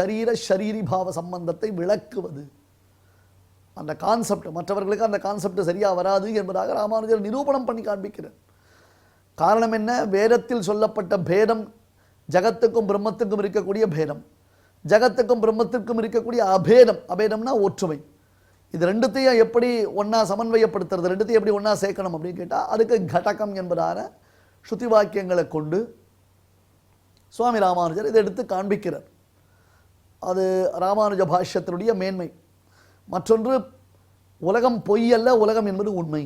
ஷரீரி பாவ சம்பந்தத்தை விளக்குவது. அந்த கான்செப்ட் மற்றவர்களுக்கு அந்த கான்செப்ட் சரியா வராது என்பதாக ராமானுஜர் நிரூபணம் பண்ணி காண்பிக்கிறார். காரணம் என்ன? வேதத்தில் சொல்லப்பட்ட பேதம் ஜகத்துக்கும் பிரம்மத்துக்கும் இருக்கக்கூடிய பேதம், ஜகத்துக்கும் பிரம்மத்திற்கும் இருக்கக்கூடிய அபேதம். அபேதம்னா ஒற்றுமை. இது ரெண்டுத்தையும் எப்படி ஒன்றா சமன்வயப்படுத்துறது, ரெண்டுத்தையும் எப்படி ஒன்றா சேர்க்கணும் அப்படின்னு கேட்டால் அதுக்கு கடகம் என்பதான ஸ்ருதி வாக்கியங்களை கொண்டு சுவாமி ராமானுஜர் இதை எடுத்து காண்பிக்கிறார். அது ராமானுஜ பாஷ்யத்தினுடைய மேன்மை. மற்றொன்று, உலகம் பொய் அல்ல, உலகம் என்பது உண்மை.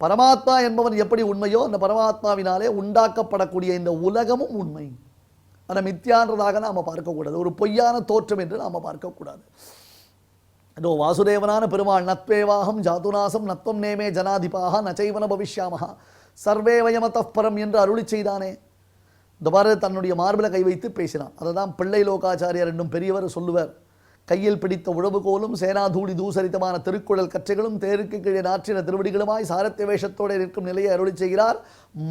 பரமாத்மா என்பவன் எப்படி உண்மையோ அந்த பரமாத்மாவினாலே உண்டாக்கப்படக்கூடிய இந்த உலகமும் உண்மை. அதை மித்தியான்றதாக நாம் பார்க்கக்கூடாது, ஒரு பொய்யான தோற்றம் என்று நாம் பார்க்கக்கூடாது. இதோ வாசுதேவனான பெருமாள் நத்வேவாகம் ஜாதுநாசம் நத்வம் நேமே ஜனாதிபாக நச்சைவன பவிஷ்யாமஹா சர்வே வயமதப்பரம் என்று அருளி செய்தானே. இந்த பாரு தன்னுடைய மார்பில் கை வைத்து பேசினான். அதை தான் பிள்ளை லோகாச்சாரியார் என்னும் பெரியவர் சொல்லுவார். கையில் பிடித்த உழவுகோலும் சேனாதூடி தூசரித்தமான திருக்குழல் கற்றைகளும் தேருக்கு கீழே நாற்றின திருவடிகளுமாய் சாரத்திய வேஷத்தோடு நிற்கும் நிலையை அருளி செய்கிறார்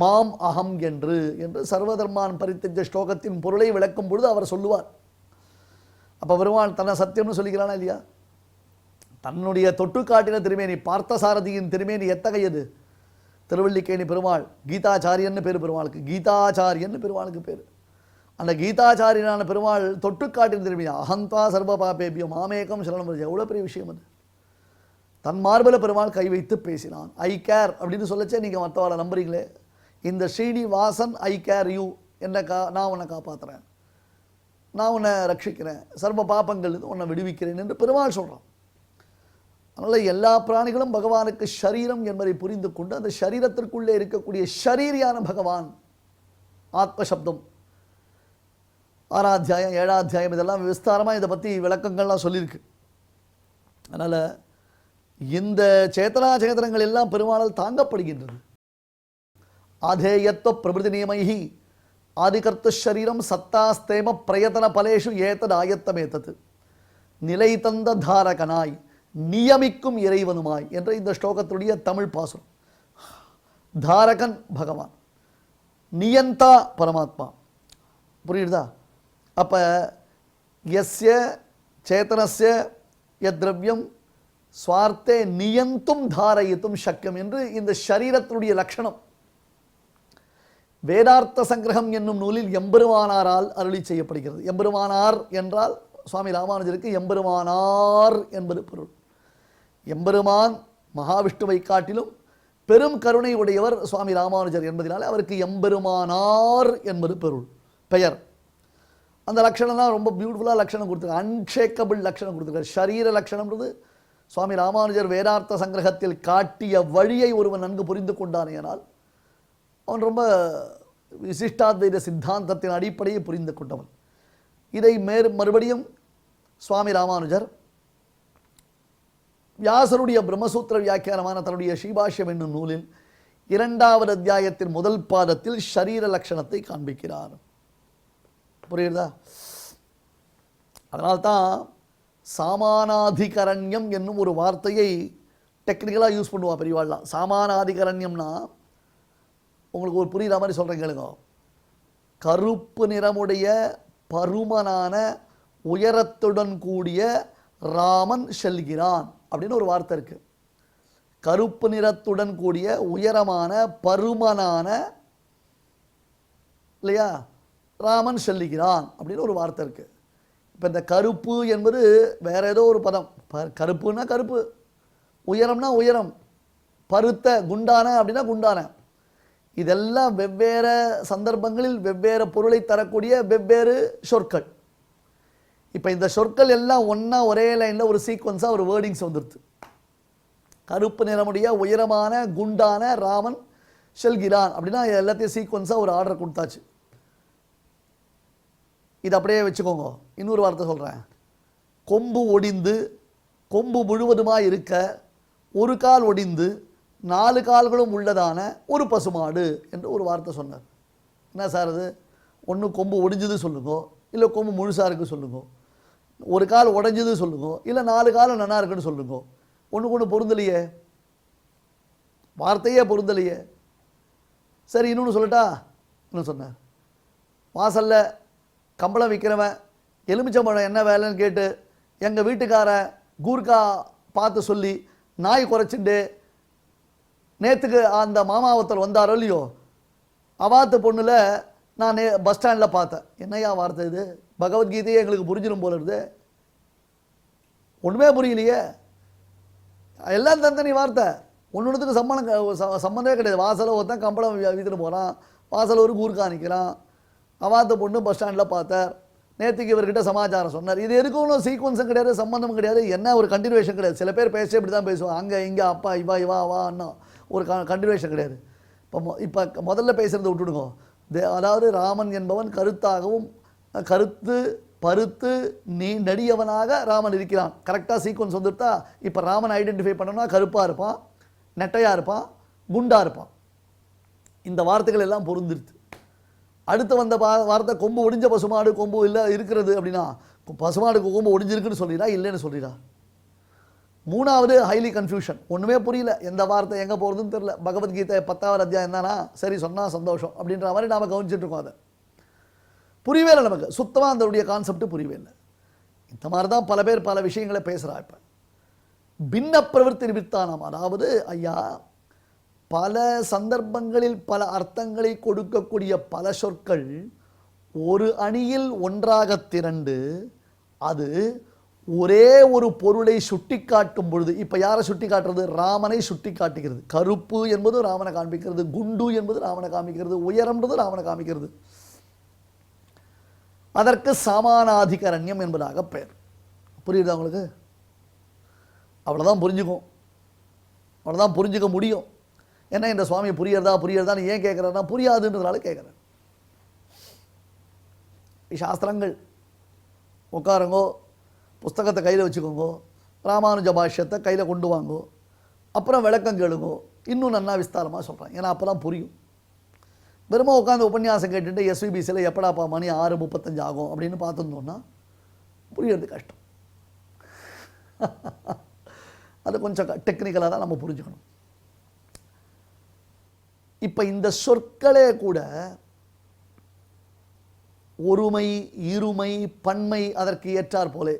மாம் அகம் என்று சர்வதர்மான் பரித்தஜ ஸ்லோகத்தின் பொருளை விளக்கும் பொழுது அவர் சொல்லுவார். அப்போ பெருமாள் தன்னை சத்தியம்னு சொல்லிக்கிறானா இல்லையா? தன்னுடைய தொட்டு காட்டின திருமேனி பார்த்தசாரதியின் திருமேனி எத்தகையது? திருவள்ளிக்கேணி பெருமாள் கீதாச்சாரியன்னு பேர் பெருமாளுக்கு, கீதாச்சாரியன்னு பெருமாளுக்கு பேர். அந்த கீதாச்சாரியனான பெருமாள் தொட்டு காட்டின திரும்பி அகந்தா சர்வ பாபேபியோ மாமேகம் சரணம். எவ்வளோ பெரிய விஷயம் அது. தன் மார்பில் பெருமாள் கை வைத்து பேசினான். ஐ கேர் அப்படின்னு சொல்லச்சே நீங்கள் மற்றவாளை நம்புறீங்களே. இந்த ஸ்ரீனிவாசன் ஐ கேர் யூ என்ன நான் உன்னை காப்பாற்றுறேன், நான் உன்னை ரட்சிக்கிறேன், சர்வ பாப்பங்கள் உன்னை விடுவிக்கிறேன் என்று பெருமாள் சொல்கிறான். அதனால் எல்லா பிராணிகளும் பகவானுக்கு ஷரீரம் என்பதை புரிந்து கொண்டு அந்த ஷரீரத்திற்குள்ளே இருக்கக்கூடிய ஷரீரியான பகவான் ஆத்மசப்தம் 6ஆம் அத்தியாயம் 7ஆம் அத்தியாயம் இதெல்லாம் விஸ்தாரமாக இதை பற்றி விளக்கங்கள்லாம் சொல்லியிருக்கு. அதனால் இந்த சேத்தனா சேதனங்கள் எல்லாம் பெருமாளால் தாங்கப்படுகின்றது. ஆதேயத்துவ பிரபிருதி நியமைஹி ஆதிகர்த்த ஷரீரம் சத்தாஸ்தேம பிரயத்தன பலேஷு ஏத்தது ஆயத்தமேத்தது நிலை தந்த தாரகனாய் நியமிக்கும் இறைவனுமாய் என்ற இந்த ஸ்லோகத்துடைய தமிழ் பாசுரம். தாரகன் பகவான், நியந்தா பரமாத்மா. புரியுதா? அப்போ யஸ்ய சேத்தனஸ்ய யத்ரவ்யம் ஸ்வார்த்தே நியந்தும் தாரயித்தும் சக்கியம் என்று இந்த ஷரீரத்தினுடைய லட்சணம் வேதார்த்த சங்கிரகம் என்னும் நூலில் எம்பெருமானாரால் அருளி செய்யப்படுகிறது. எம்பெருமானார் என்றால் சுவாமி ராமானுஜருக்கு எம்பெருமானார் என்பது பொருள். எம்பெருமான் மகாவிஷ்ணுவை காட்டிலும் பெரும் கருணை உடையவர் சுவாமி ராமானுஜர் என்பதனாலே அவருக்கு எம்பெருமானார் என்பது பெயர். அந்த லட்சணம் தான் ரொம்ப பியூட்டிஃபுல்லாக லட்சணம் கொடுத்துருக்காரு. அன்ஷேக்கபிள் லட்சணம் கொடுத்துருக்காரு. ஷரீர லட்சணம்ன்றது சுவாமி ராமானுஜர் வேதார்த்த சங்கிரகத்தில் காட்டிய வழியை ஒருவன் நன்கு புரிந்து கொண்டானேனால் அவன் ரொம்ப விசிஷ்டாத்வைத சித்தாந்தத்தின் அடிப்படையை புரிந்து கொண்டவன். இதை மறுபடியும் சுவாமி ராமானுஜர் வியாசருடைய பிரம்மசூத்திர வியாக்கியானமான தன்னுடைய ஸ்ரீபாஷ்யம் என்னும் நூலில் 2வது அத்தியாயத்தின் முதல் பாதத்தில் ஷரீர லட்சணத்தை காண்பிக்கிறார். புரியுதா? அதனால்தான் சாமானாதிகரண்யம் என்னும் ஒரு வார்த்தையை டெக்னிக்கலாக யூஸ் பண்ணுவா பெரியவாள்லாம். சாமானாதிகரண்யம்னா உங்களுக்கு ஒரு புரியுற மாதிரி சொல்கிறேன் கேளுங்க. கருப்பு நிறமுடைய பருமனான உயரத்துடன் கூடிய ராமன் செல்கிறான் அப்படின்னு ஒரு வார்த்தை இருக்கு. கருப்பு நிறத்துடன் கூடிய உயரமான பருமனான இல்லையா ராமன் செல்லுகிறான் அப்படின்னு ஒரு வார்த்தை இருக்கு. இப்போ இந்த கருப்பு என்பது வேற ஏதோ ஒரு பதம். கருப்புன்னா கருப்பு, உயரம்னா உயரம், பருத்த குண்டான அப்படின்னா குண்டான. இதெல்லாம் வெவ்வேறு சந்தர்ப்பங்களில் வெவ்வேறு பொருளை தரக்கூடிய வெவ்வேறு சொற்கள். இப்போ இந்த சொற்கள் எல்லாம் ஒன்றா ஒரே லைனில் ஒரு சீக்வன்ஸாக ஒரு வேர்டிங்ஸ் வந்துடுது. கருப்பு நிறமுடைய உயரமான குண்டான ராமன் செல்கிறான் அப்படின்னா எல்லாத்தையும் சீக்வன்ஸாக ஒரு ஆர்டர் கொடுத்தாச்சு. இது அப்படியே வச்சுக்கோங்க. இன்னொரு வார்த்தை சொல்கிறேன். கொம்பு ஒடிந்து கொம்பு முழுவதுமாக இருக்க ஒரு கால் ஒடிந்து 4 கால்களும் உள்ளதான ஒரு பசுமாடு என்று ஒரு வார்த்தை சொன்னார். என்ன சார் அது? ஒன்று கொம்பு ஒடிஞ்சது சொல்லுங்க, இல்லை கொம்பு முழுசாக இருக்குது சொல்லுங்க. ஒரு கால் உடஞ்சது சொல்லுங்க, இல்லை 4 காலம் நல்லா இருக்குன்னு சொல்லுங்க. ஒன்றுக்கு ஒன்று பொருந்தலையே, வார்த்தையே பொருந்தலையே. சரி, இன்னொன்று சொல்லட்டா? இன்னும் சொன்னார். வாசலில் கம்பளம் விற்கிறவன் எலுமிச்சம்பழம் என்ன வேலைன்னு கேட்டு எங்கள் வீட்டுக்காரன் கூர்க்கா பார்த்து சொல்லி நாய் குறைச்சிட்டு நேற்றுக்கு அந்த மாமாவத்தர் வந்தாரோ இல்லையோ, அவாத்து பொண்ணில் நான் பஸ் ஸ்டாண்டில் பார்த்தேன். என்னையா வார்த்தை இது? பகவத்கீதையே எங்களுக்கு புரிஞ்சிடும் போல இருக்குது. ஒன்றுமே புரியலையே, எல்லாம் தந்தனி வார்த்தை. ஒன்றுத்துக்கு சம்மந்தமே கிடையாது. வாசலில் ஒருத்தன் கம்பளம் விற்றுட்டு போகிறான், வாசலில் ஒரு கூர்க்கா நிற்கிறான், அவாத்து பொண்ணு பஸ் ஸ்டாண்டில் பார்த்தார், நேற்றுக்கு இவர்கிட்ட சமாச்சாரம் சொன்னார். இது எதுக்கும் ஒன்றும் சீக்வன்ஸும் கிடையாது, சம்மந்தமும் கிடையாது, என்ன ஒரு கண்டினியூவேஷன் கிடையாது. சில பேர் பேச இப்படி தான் பேசுவாங்க, அங்கே இங்கே அப்பா இவா இவா வா அண்ணா, ஒரு கண்டினியூவேஷன் கிடையாது. இப்போ முதல்ல பேசுகிறத விட்டுடுங்க. அதாவது ராமன் என்பவன் கருத்தாகவும் கருத்து பருத்து நெடியவனாக ராமன் இருக்கிறான். கரெக்டாக சீக்வன்ஸ் வந்துட்டா இப்போ ராமன் ஐடென்டிஃபை பண்ணோம்னா கருப்பாக இருப்பான், நெட்டையாக இருப்பான், குண்டாக இருப்பான். இந்த வார்த்தைகள் எல்லாம் பொருந்திருது. அடுத்து வந்த வார்த்தை கொம்பு ஒடிஞ்ச பசுமாடு கொம்பு இல்லை இருக்கிறது அப்படின்னா பசுமாடுக்கு கொம்பு ஒடிஞ்சிருக்குன்னு சொல்லிடா, இல்லைன்னு சொல்லிடா. மூணாவது ஹைலி கன்ஃபியூஷன், ஒன்றுமே புரியல, எந்த வார்த்தை எங்கே போகிறதுன்னு தெரில. பகவத்கீதை 10வது அத்தியாயம் தானா, சரி சொன்னால் சந்தோஷம் அப்படின்ற மாதிரி நாம் கவனிச்சுட்டு இருக்கோம். அதை புரியவே இல்லை, நமக்கு சுத்தமாக அதனுடைய கான்செப்ட் புரியவே இல்லை. இந்த மாதிரி தான் பல பேர் பல விஷயங்களை பேசுகிறா. இப்போ பின்ன பிரவೃತ್ತಿ நிமித்தானம், அதாவது ஐயா பல சந்தர்ப்பங்களில் பல அர்த்தங்களை கொடுக்கக்கூடிய பல சொற்கள் ஒரு அணியில் ஒன்றாக திரண்டு அது ஒரே ஒரு பொருளை சுட்டி காட்டும் பொழுது, இப்போ யாரை சுட்டி காட்டுறது? ராமனை சுட்டி காட்டுகிறது. கருப்பு என்பது ராமனை காண்பிக்கிறது, குண்டு என்பது ராமனை காமிக்கிறது, உயரம்ன்றது ராமனை காமிக்கிறது. அதற்கு சமானாதிகரண்யம் என்பதாக பெயர். புரியுதா உங்களுக்கு? அவ்வளோதான் புரிஞ்சுக்கும், அவ்வளோதான் புரிஞ்சுக்க முடியும். ஏன்னா இந்த சுவாமி புரியறதான்னு ஏன் கேட்குறாருன்னா புரியாதுன்றதுனால கேட்குறேன். சாஸ்திரங்கள் உட்காருங்கோ, புஸ்தகத்தை கையில் வச்சுக்கோங்கோ, ராமானுஜ பாஷ்யத்தை கையில் கொண்டு வாங்கோ, அப்புறம் விளக்கம் கேளுங்கோ, இன்னும் நல்லா விஸ்தாரமாக சொல்கிறேன். ஏன்னா அப்போ தான் புரியும். வெறுமா உட்காந்து உபன்யாசம் கேட்டுட்டு எஸ்விபிசியில் எப்படாப்பா மணி 6:35 ஆகும் அப்படின்னு பார்த்துருந்தோன்னா புரியறது கஷ்டம். அது கொஞ்சம் டெக்னிக்கலாக தான் நம்ம புரிஞ்சுக்கணும். இப்போ இந்த சொற்களே கூட ஒருமை இருமை பன்மை அதற்கு ஏற்றார் போலே,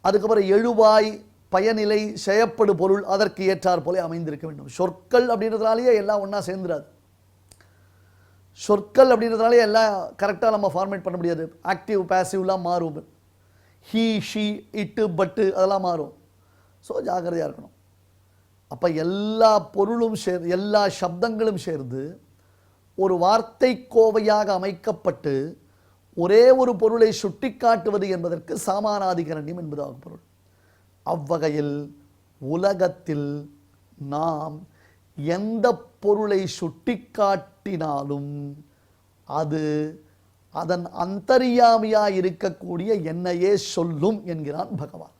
அதுக்கப்புறம் எழுவாய் பயனிலை செயப்படு பொருள் அதற்கு ஏற்றார் போலே அமைந்திருக்க வேண்டும். சொற்கள் அப்படின்றதுனாலேயே எல்லாம் ஒன்றா சேர்ந்துடாது. சொற்கள் அப்படின்றதுனாலே எல்லாம் கரெக்டாக நம்ம ஃபார்மேட் பண்ண முடியாது. ஆக்டிவ் பேசிவ்லாம் மாறும், ஹீ ஷீ இட்டு பட்டு அதெல்லாம் மாறும். ஸோ ஜாக்கிரதையாக இருக்கணும். அப்போ எல்லா பொருளும் எல்லா சப்தங்களும் சேர்ந்து ஒரு வார்த்தை கோவையாக அமைக்கப்பட்டு ஒரே ஒரு பொருளை சுட்டி காட்டுவது என்பதற்கு சாமானாதிகரண்யம் என்பதாக பொருள். அவ்வகையில் உலகத்தில் நாம் எந்த பொருளை சுட்டி காட்டினாலும் அது அதன் அந்தர்யாமியாக இருக்கக்கூடிய என்னையே சொல்லும் என்கிறான் பகவான்.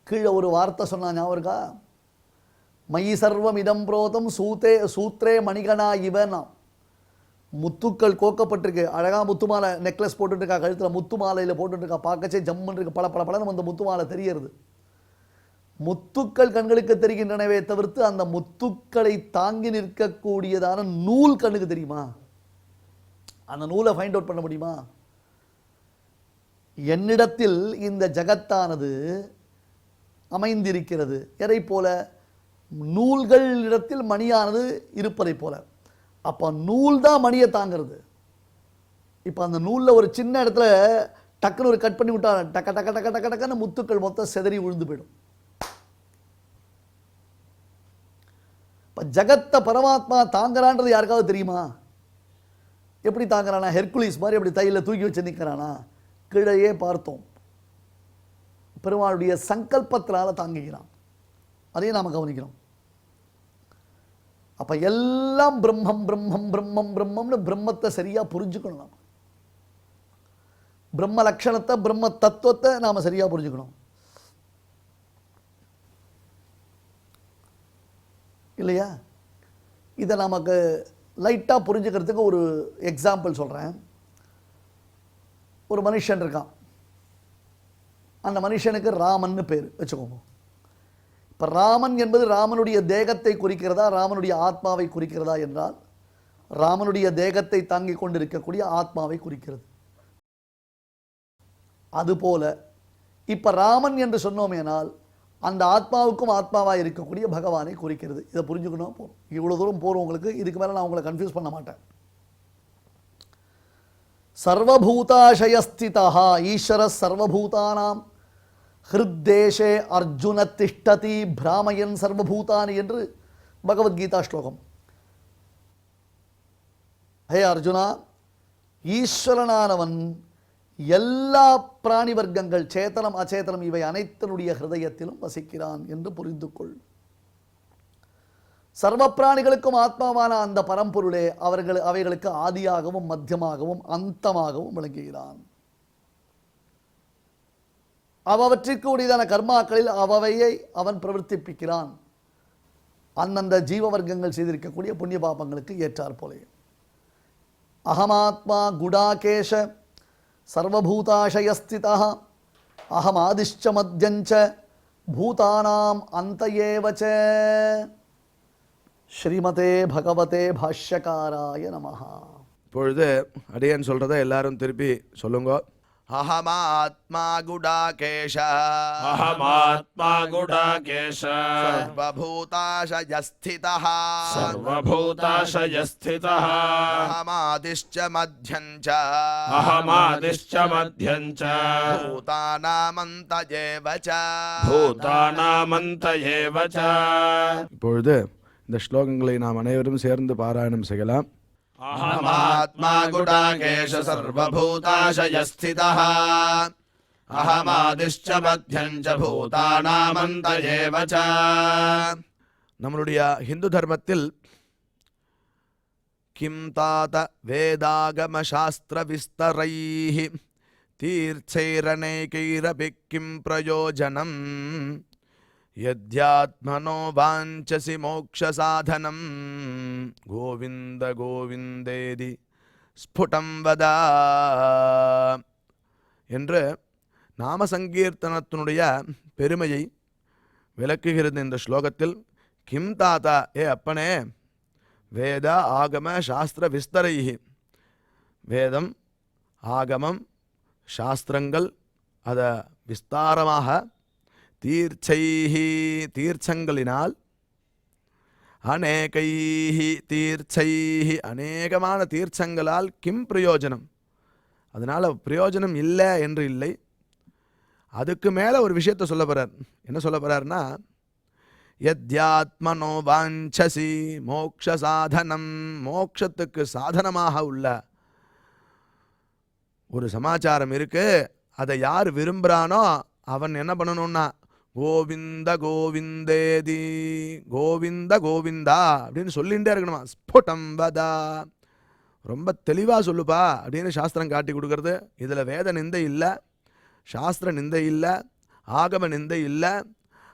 கீழே ஒரு வார்த்தை சொன்னா ஞாபகம் இருக்கா? மயி சர்வம் இதம் புரோதம் சூத்ரே மணிகனா இவனாம். முத்துக்கள் கோக்கப்பட்டிருக்கு, அழகாக முத்து மாலை நெக்லஸ் போட்டுருக்கா, கழுத்தில் முத்து மாலையில் போட்டுருக்கா, பார்க்கச்சே ஜம்முன்னு இருக்கு, பல பல பலன்னு அந்த முத்து மாலை தெரியறது. முத்துக்கள் கண்களுக்கு தெரிகின்றனவே தவிர்த்து அந்த முத்துக்களை தாங்கி நிற்கக்கூடியதான நூல் கண்ணுக்கு தெரியுமா? அந்த நூலை ஃபைண்ட் அவுட் பண்ண முடியுமா? என்னிடத்தில் இந்த ஜகத்தானது அமைந்திருக்கிறது எதை போல? நூல்களிடத்தில் மணியானது இருப்பதை போல. அப்போ நூல் தான் மணியை தாங்கிறது. இப்போ அந்த நூலில் ஒரு சின்ன இடத்துல டக்குன்னு ஒரு கட் பண்ணி விட்டா டக்க டக்க டக்க டக்க டக்குன்னு முத்துக்கள் மொத்தம் செதறி விழுந்து போயிடும். இப்போ ஜகத்தை பரமாத்மா தாங்குறான்றது யாருக்காவது தெரியுமா? எப்படி தாங்குறானா? ஹெர்குலிஸ் மாதிரி அப்படி தையில தூக்கி வச்சு நிற்கிறானா? கீழேயே பார்த்தோம். பெருமாளுடைய சங்கல்பத்தினால தாங்குகிறான். அதையும் நாம் கவனிக்கிறோம். அப்போ எல்லாம் பிரம்மம் பிரம்மம் பிரம்மம் பிரம்மம்னு பிரம்மத்தை சரியாக புரிஞ்சுக்கணும். நாம் பிரம்ம லட்சணத்தை பிரம்ம தத்துவத்தை நாம் சரியாக புரிஞ்சுக்கணும் இல்லையா? இதை நமக்கு லைட்டாக புரிஞ்சுக்கிறதுக்கு ஒரு எக்ஸாம்பிள் சொல்கிறேன். ஒரு மனுஷன் இருக்கான். அந்த மனுஷனுக்கு ராமன்னு பேர் வச்சுக்கோங்க. இப்போ ராமன் என்பது ராமனுடைய தேகத்தை குறிக்கிறதா ராமனுடைய ஆத்மாவை குறிக்கிறதா என்றால் ராமனுடைய தேகத்தை தாங்கிக் கொண்டிருக்கக்கூடிய ஆத்மாவை குறிக்கிறது. அதுபோல இப்போ ராமன் என்று சொன்னோமேனால் அந்த ஆத்மாவுக்கும் ஆத்மாவாக இருக்கக்கூடிய பகவானை குறிக்கிறது. இதை புரிஞ்சுக்கணும். போகும் இவ்வளோ தூரம் போகிறோம் உங்களுக்கு. இதுக்கு மேலே நான் உங்களை கன்ஃபியூஸ் பண்ண மாட்டேன். சர்வபூதாசயஸ்திதா ஈஸ்வர சர்வபூதானாம் ஹிருத்தேஷே அர்ஜுன திஷ்டதி பிராமயன் சர்வபூதானி என்று பகவத்கீதா ஸ்லோகம். ஹே அர்ஜுனா, ஈஸ்வரனானவன் எல்லா பிராணி வர்க்கங்கள் சேத்தனம் அச்சேதனம் இவை அனைத்தனுடைய ஹிருதயத்திலும் வசிக்கிறான் என்று புரிந்து கொள். சர்வ பிராணிகளுக்கும் ஆத்மாவான அந்த பரம்பொருளே அவைகளுக்கு ஆதியாகவும் மத்தியமாகவும் அந்தமாகவும் விளங்குகிறான். அவற்றிற்கு உடையதான கர்மாக்களில் அவையை அவன் பிரவர்த்திப்பிக்கிறான். அந்தந்த ஜீவ வர்க்கங்கள் செய்திருக்கக்கூடிய புண்ணிய பாபங்களுக்கு ஏற்றார் போலே. அகமாத்மா குடாகேஷ சர்வபூதாசயஸ்திதா அகமாதிஷ்ச மத்யஞ்ச பூதானாம் அந்தயேவச்ச. ஸ்ரீமதே பகவதே பாஷ்யகாராய நமஹ. இப்பொழுது அடியன் சொல்றதை எல்லாரும் திருப்பி சொல்லுங்க. அஹமாத்மா குடாகேஷ அஹமாத்மா குடாகேஷ சர்வபூதாசயஸ்திதः சர்வபூதாசயஸ்திதः அஹமாதிஷ்ச மத்யஞ்ச அஹமாதிஷ்ச மத்யஞ்ச பூதானாமந்தயேவச்ச பூதானாமந்தயேவச்ச. இப்பொழுது இந்த ஸ்லோகங்களை நாம் அனைவரும் சேர்ந்து பாராயணம் செய்யலாம். அஹமாத்மா குடாகேஷ சர்வபூதாசயஸ்திதः அஹமாதிஷ்ச மத்யஞ்ச பூதானாமந்தயேவச்ச. நம்மளுடைய ஹிந்து தர்மத்தில் கிம் தாத வேதாகம சாஸ்திர விஸ்தரைஹ தீர்ச்சைரணைகைரபி கிம் பிரயோஜனம் யத்யாத்மனோ வாஞ்சசி மோக்ஷ சாதனம் கோவிந்த கோவிந்தேதி ஸ்புடம் வதா என்று நாம சங்கீர்த்தனத்தினுடைய பெருமையை விளக்குகிறது இந்த ஸ்லோகத்தில். கிம் தாத்தா, ஏ அப்பனே, வேத ஆகம சாஸ்திர விஸ்தரைஹி, வேதம் ஆகமம் சாஸ்திரங்கள் அதை விஸ்தாரமாக தீர்ச்சைஹி தீர்ச்சங்களினால் அநேகைஹி தீர்ச்சைஹி அநேகமான தீர்ச்சங்களால் கிம் பிரயோஜனம், அதனால் பிரயோஜனம் இல்லை என்று இல்லை. அதுக்கு மேலே ஒரு விஷயத்தை சொல்ல போகிறார். என்ன சொல்ல போகிறார்னா, யத்யாத்மனோ வாஞ்சசி மோக்ஷ சாதனம், மோக்ஷத்துக்கு சாதனமாக உள்ள ஒரு சமாச்சாரம் இருக்கு. அதை யார் விரும்புகிறானோ அவன் என்ன பண்ணணும்னா கோவிந்த கோவிந்தேதி, கோவிந்த கோவிந்தா அப்படின்னு சொல்லிகிட்டே இருக்கணுமா. ஸ்புடம் வதா, ரொம்ப தெளிவாக சொல்லுப்பா அப்படின்னு சாஸ்திரம் காட்டி கொடுக்கறது. இதில் வேத நிந்தை இல்லை, சாஸ்திர நிந்தை இல்லை, ஆகம நிந்தை இல்லை.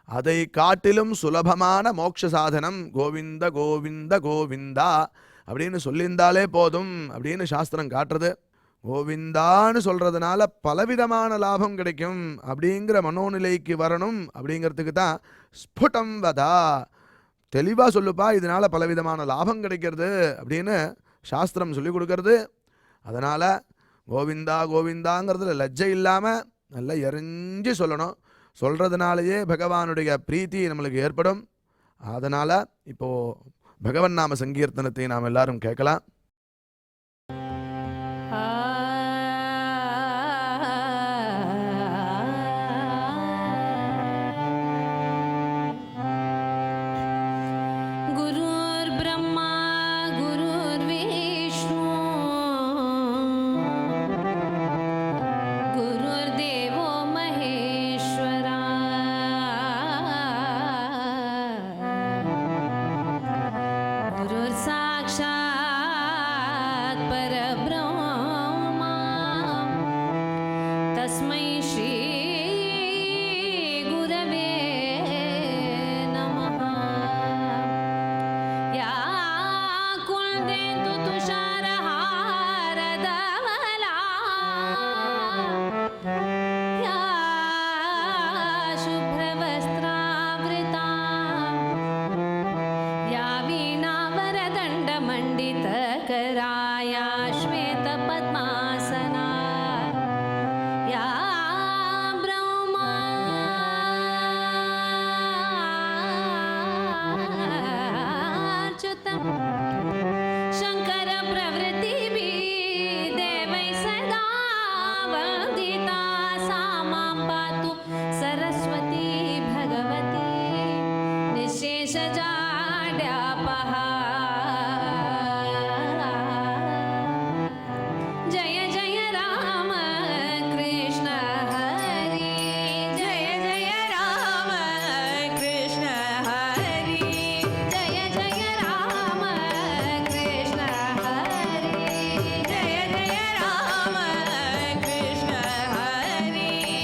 அதை காட்டிலும் சுலபமான மோட்ச சாதனம் கோவிந்த கோவிந்த கோவிந்தா அப்படின்னு சொல்லியிருந்தாலே போதும் அப்படின்னு சாஸ்திரம் காட்டுறது. கோவிந்தான்னு சொல்கிறதுனால பலவிதமான லாபம் கிடைக்கும் அப்படிங்கிற மனோநிலைக்கு வரணும். அப்படிங்கிறதுக்கு தான் ஸ்புடம் வதா, தெளிவாக சொல்லுப்பா, இதனால் பலவிதமான லாபம் கிடைக்கிறது அப்படின்னு சாஸ்திரம் சொல்லி கொடுக்கறது. அதனால் கோவிந்தா கோவிந்தாங்கிறதுல லஜ்ஜை இல்லாமல் நல்லா எரிஞ்சு சொல்லணும். சொல்கிறதுனாலேயே பகவானுடைய பிரீத்தி நம்மளுக்கு ஏற்படும். அதனால் இப்போது பகவன் நாம சங்கீர்த்தனத்தை நாம் எல்லாரும் கேட்கலாம்.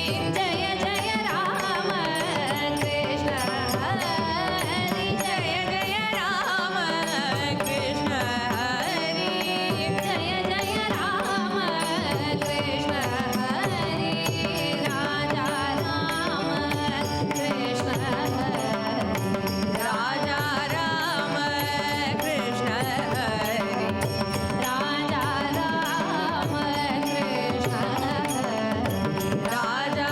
जय जय राम कृष्ण हरि जय जय राम कृष्ण हरि जय जय राम कृष्ण हरि राजा राम कृष्ण राजा राम कृष्ण हरि राजा राम कृष्ण राजा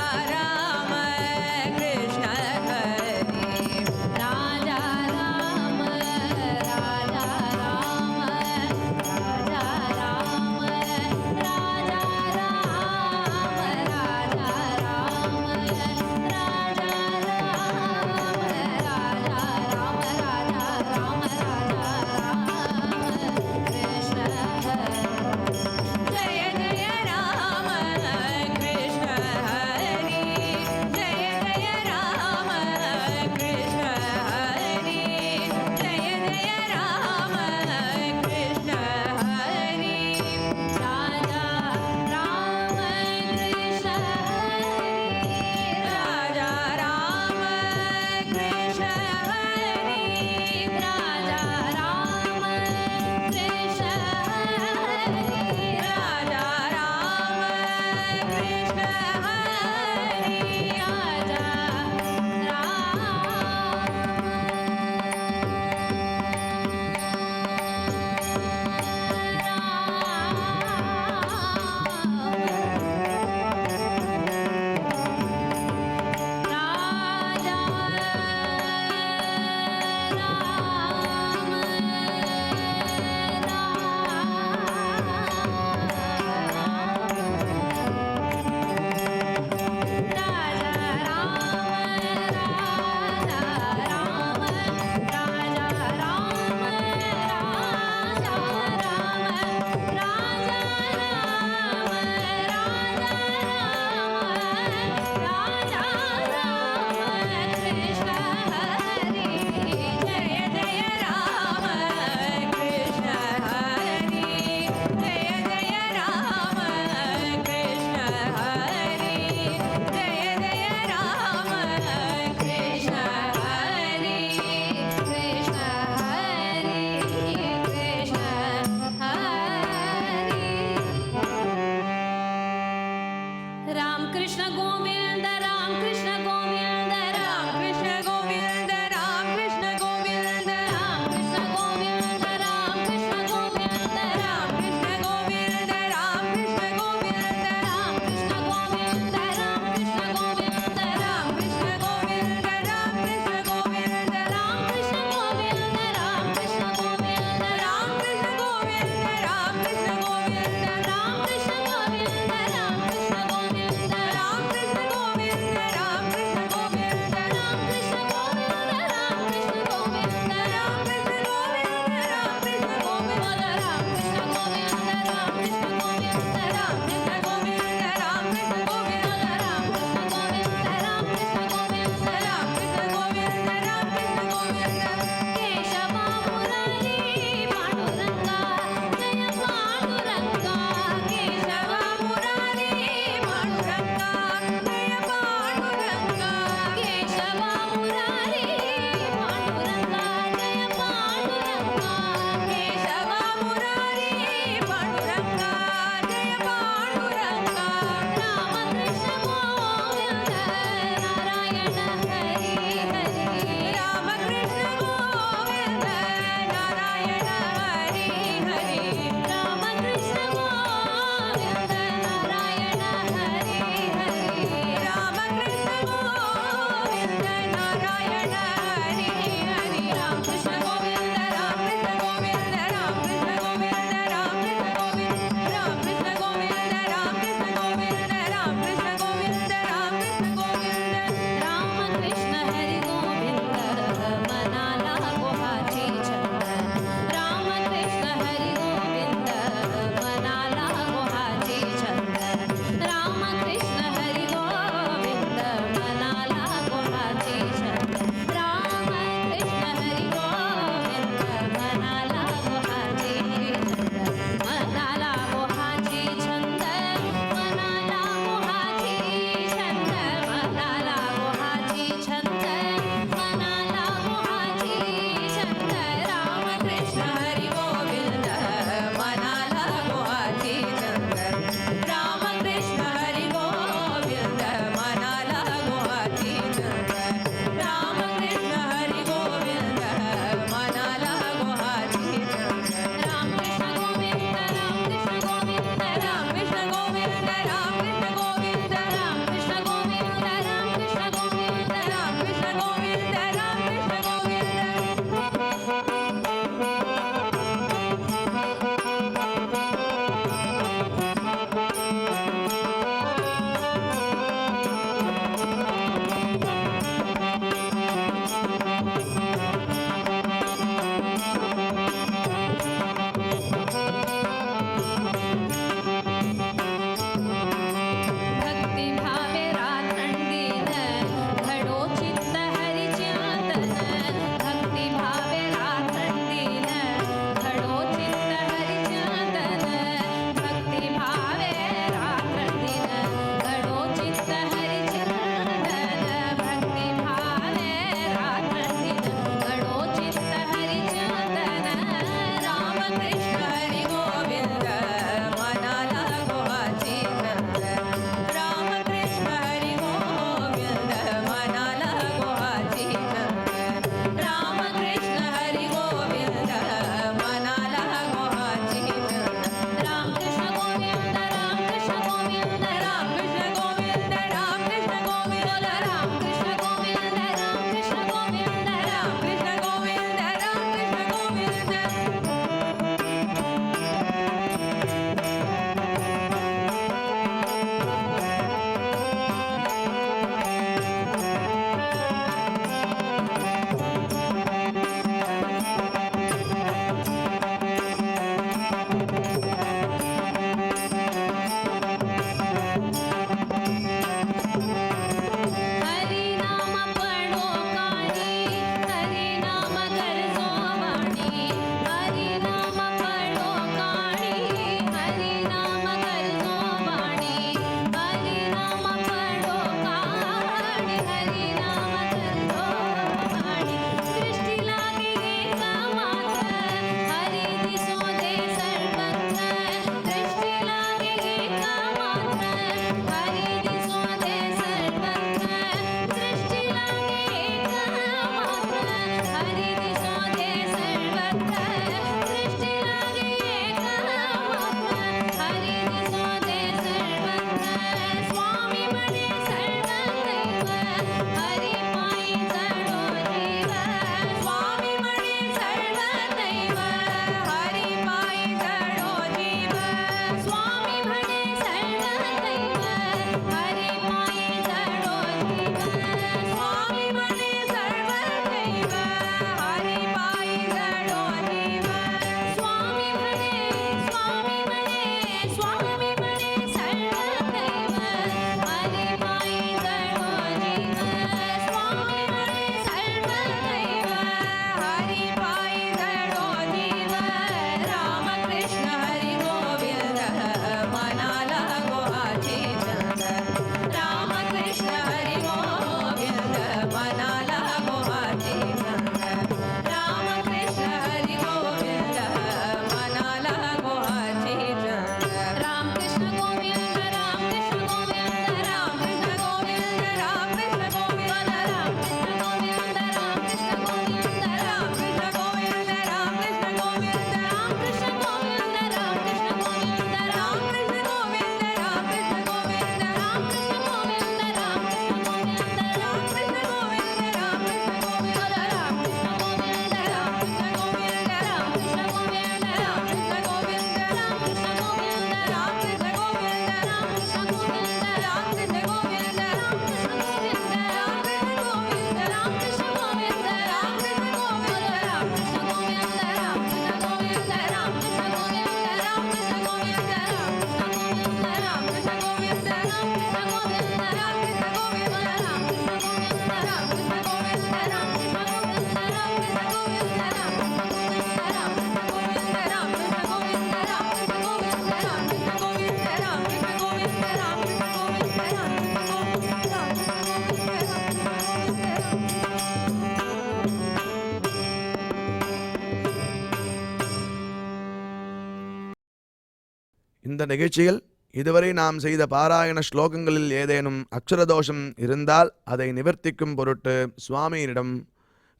இந்த நிகழ்ச்சியில் இதுவரை நாம் செய்த பாராயண ஸ்லோகங்களில் ஏதேனும் அக்ஷரதோஷம் இருந்தால் அதை நிவர்த்திக்கும் பொருட்டு சுவாமியினிடம்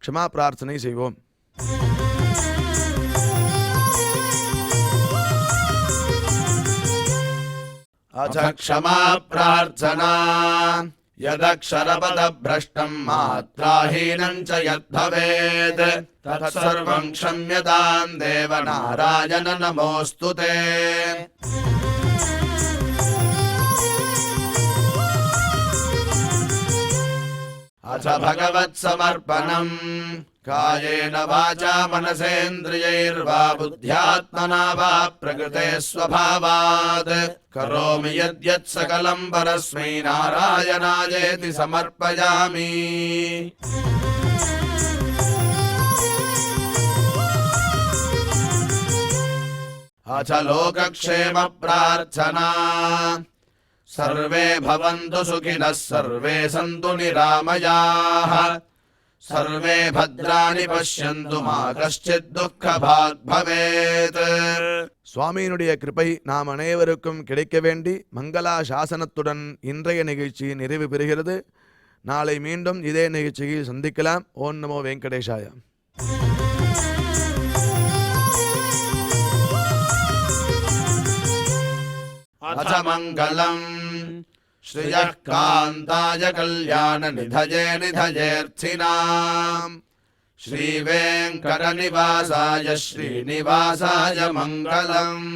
க்ஷமா பிரார்த்தனை செய்வோம். अथ क्षमा प्रार्थना यदक्षरपदभ्रष्टं मात्राहीनं च यद्भवेत् तत्सर्वं क्षम्यतां देव नारायण नमोऽस्तु ते। अथ भगवत्समर्पणम् कायेन वाचा मनसेन्द्रियैर्वा बुद्ध्यात्मना वा प्रकृते स्वभावात् करोमि यद्यत् सकलं परस्मै नारायणायेति समर्पयामि। अथ लोकक्षेम प्रार्थना सर्वे भवन्तु सुखिनः सर्वे सन्तु निरामयाः सर्वे भद्राणि पश्यन्तु मा कश्चित् दुःखभाग् भवेत्. சுவாமியினுடைய கிருபை நாம் அனைவருக்கும் கிடைக்க வேண்டி மங்களா சாசனத்துடன் இன்றைய நிகழ்ச்சி நிறைவு பெறுகிறது. நாளை மீண்டும் இதே நிகழ்ச்சியில் சந்திக்கலாம். ஓம் நமோ வெங்கடேஷாய. अथ मङ्गलम् श्रियः कान्ताय कल्याणनिधये निधयेऽर्थिनाम् श्रीवेङ्कटनिवासाय श्रीनिवासाय मङ्गलम्.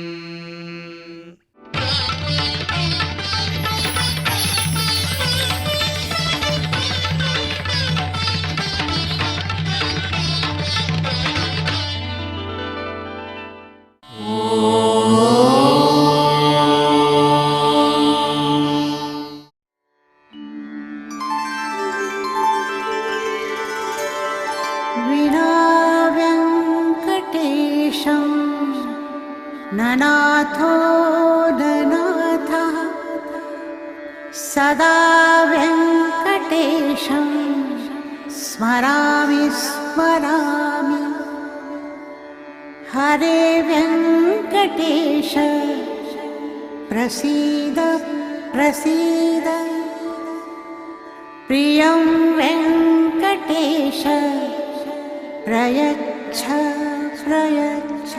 विना व्यङ्कटेशं ननाथो ननाथः सदा व्यङ्कटेशं स्मरामि स्मरामि हरे व्यङ्कटेश प्रसीद प्रसीद प्रियं वेङ्कटेश प्रयच्छ प्रयच्छ।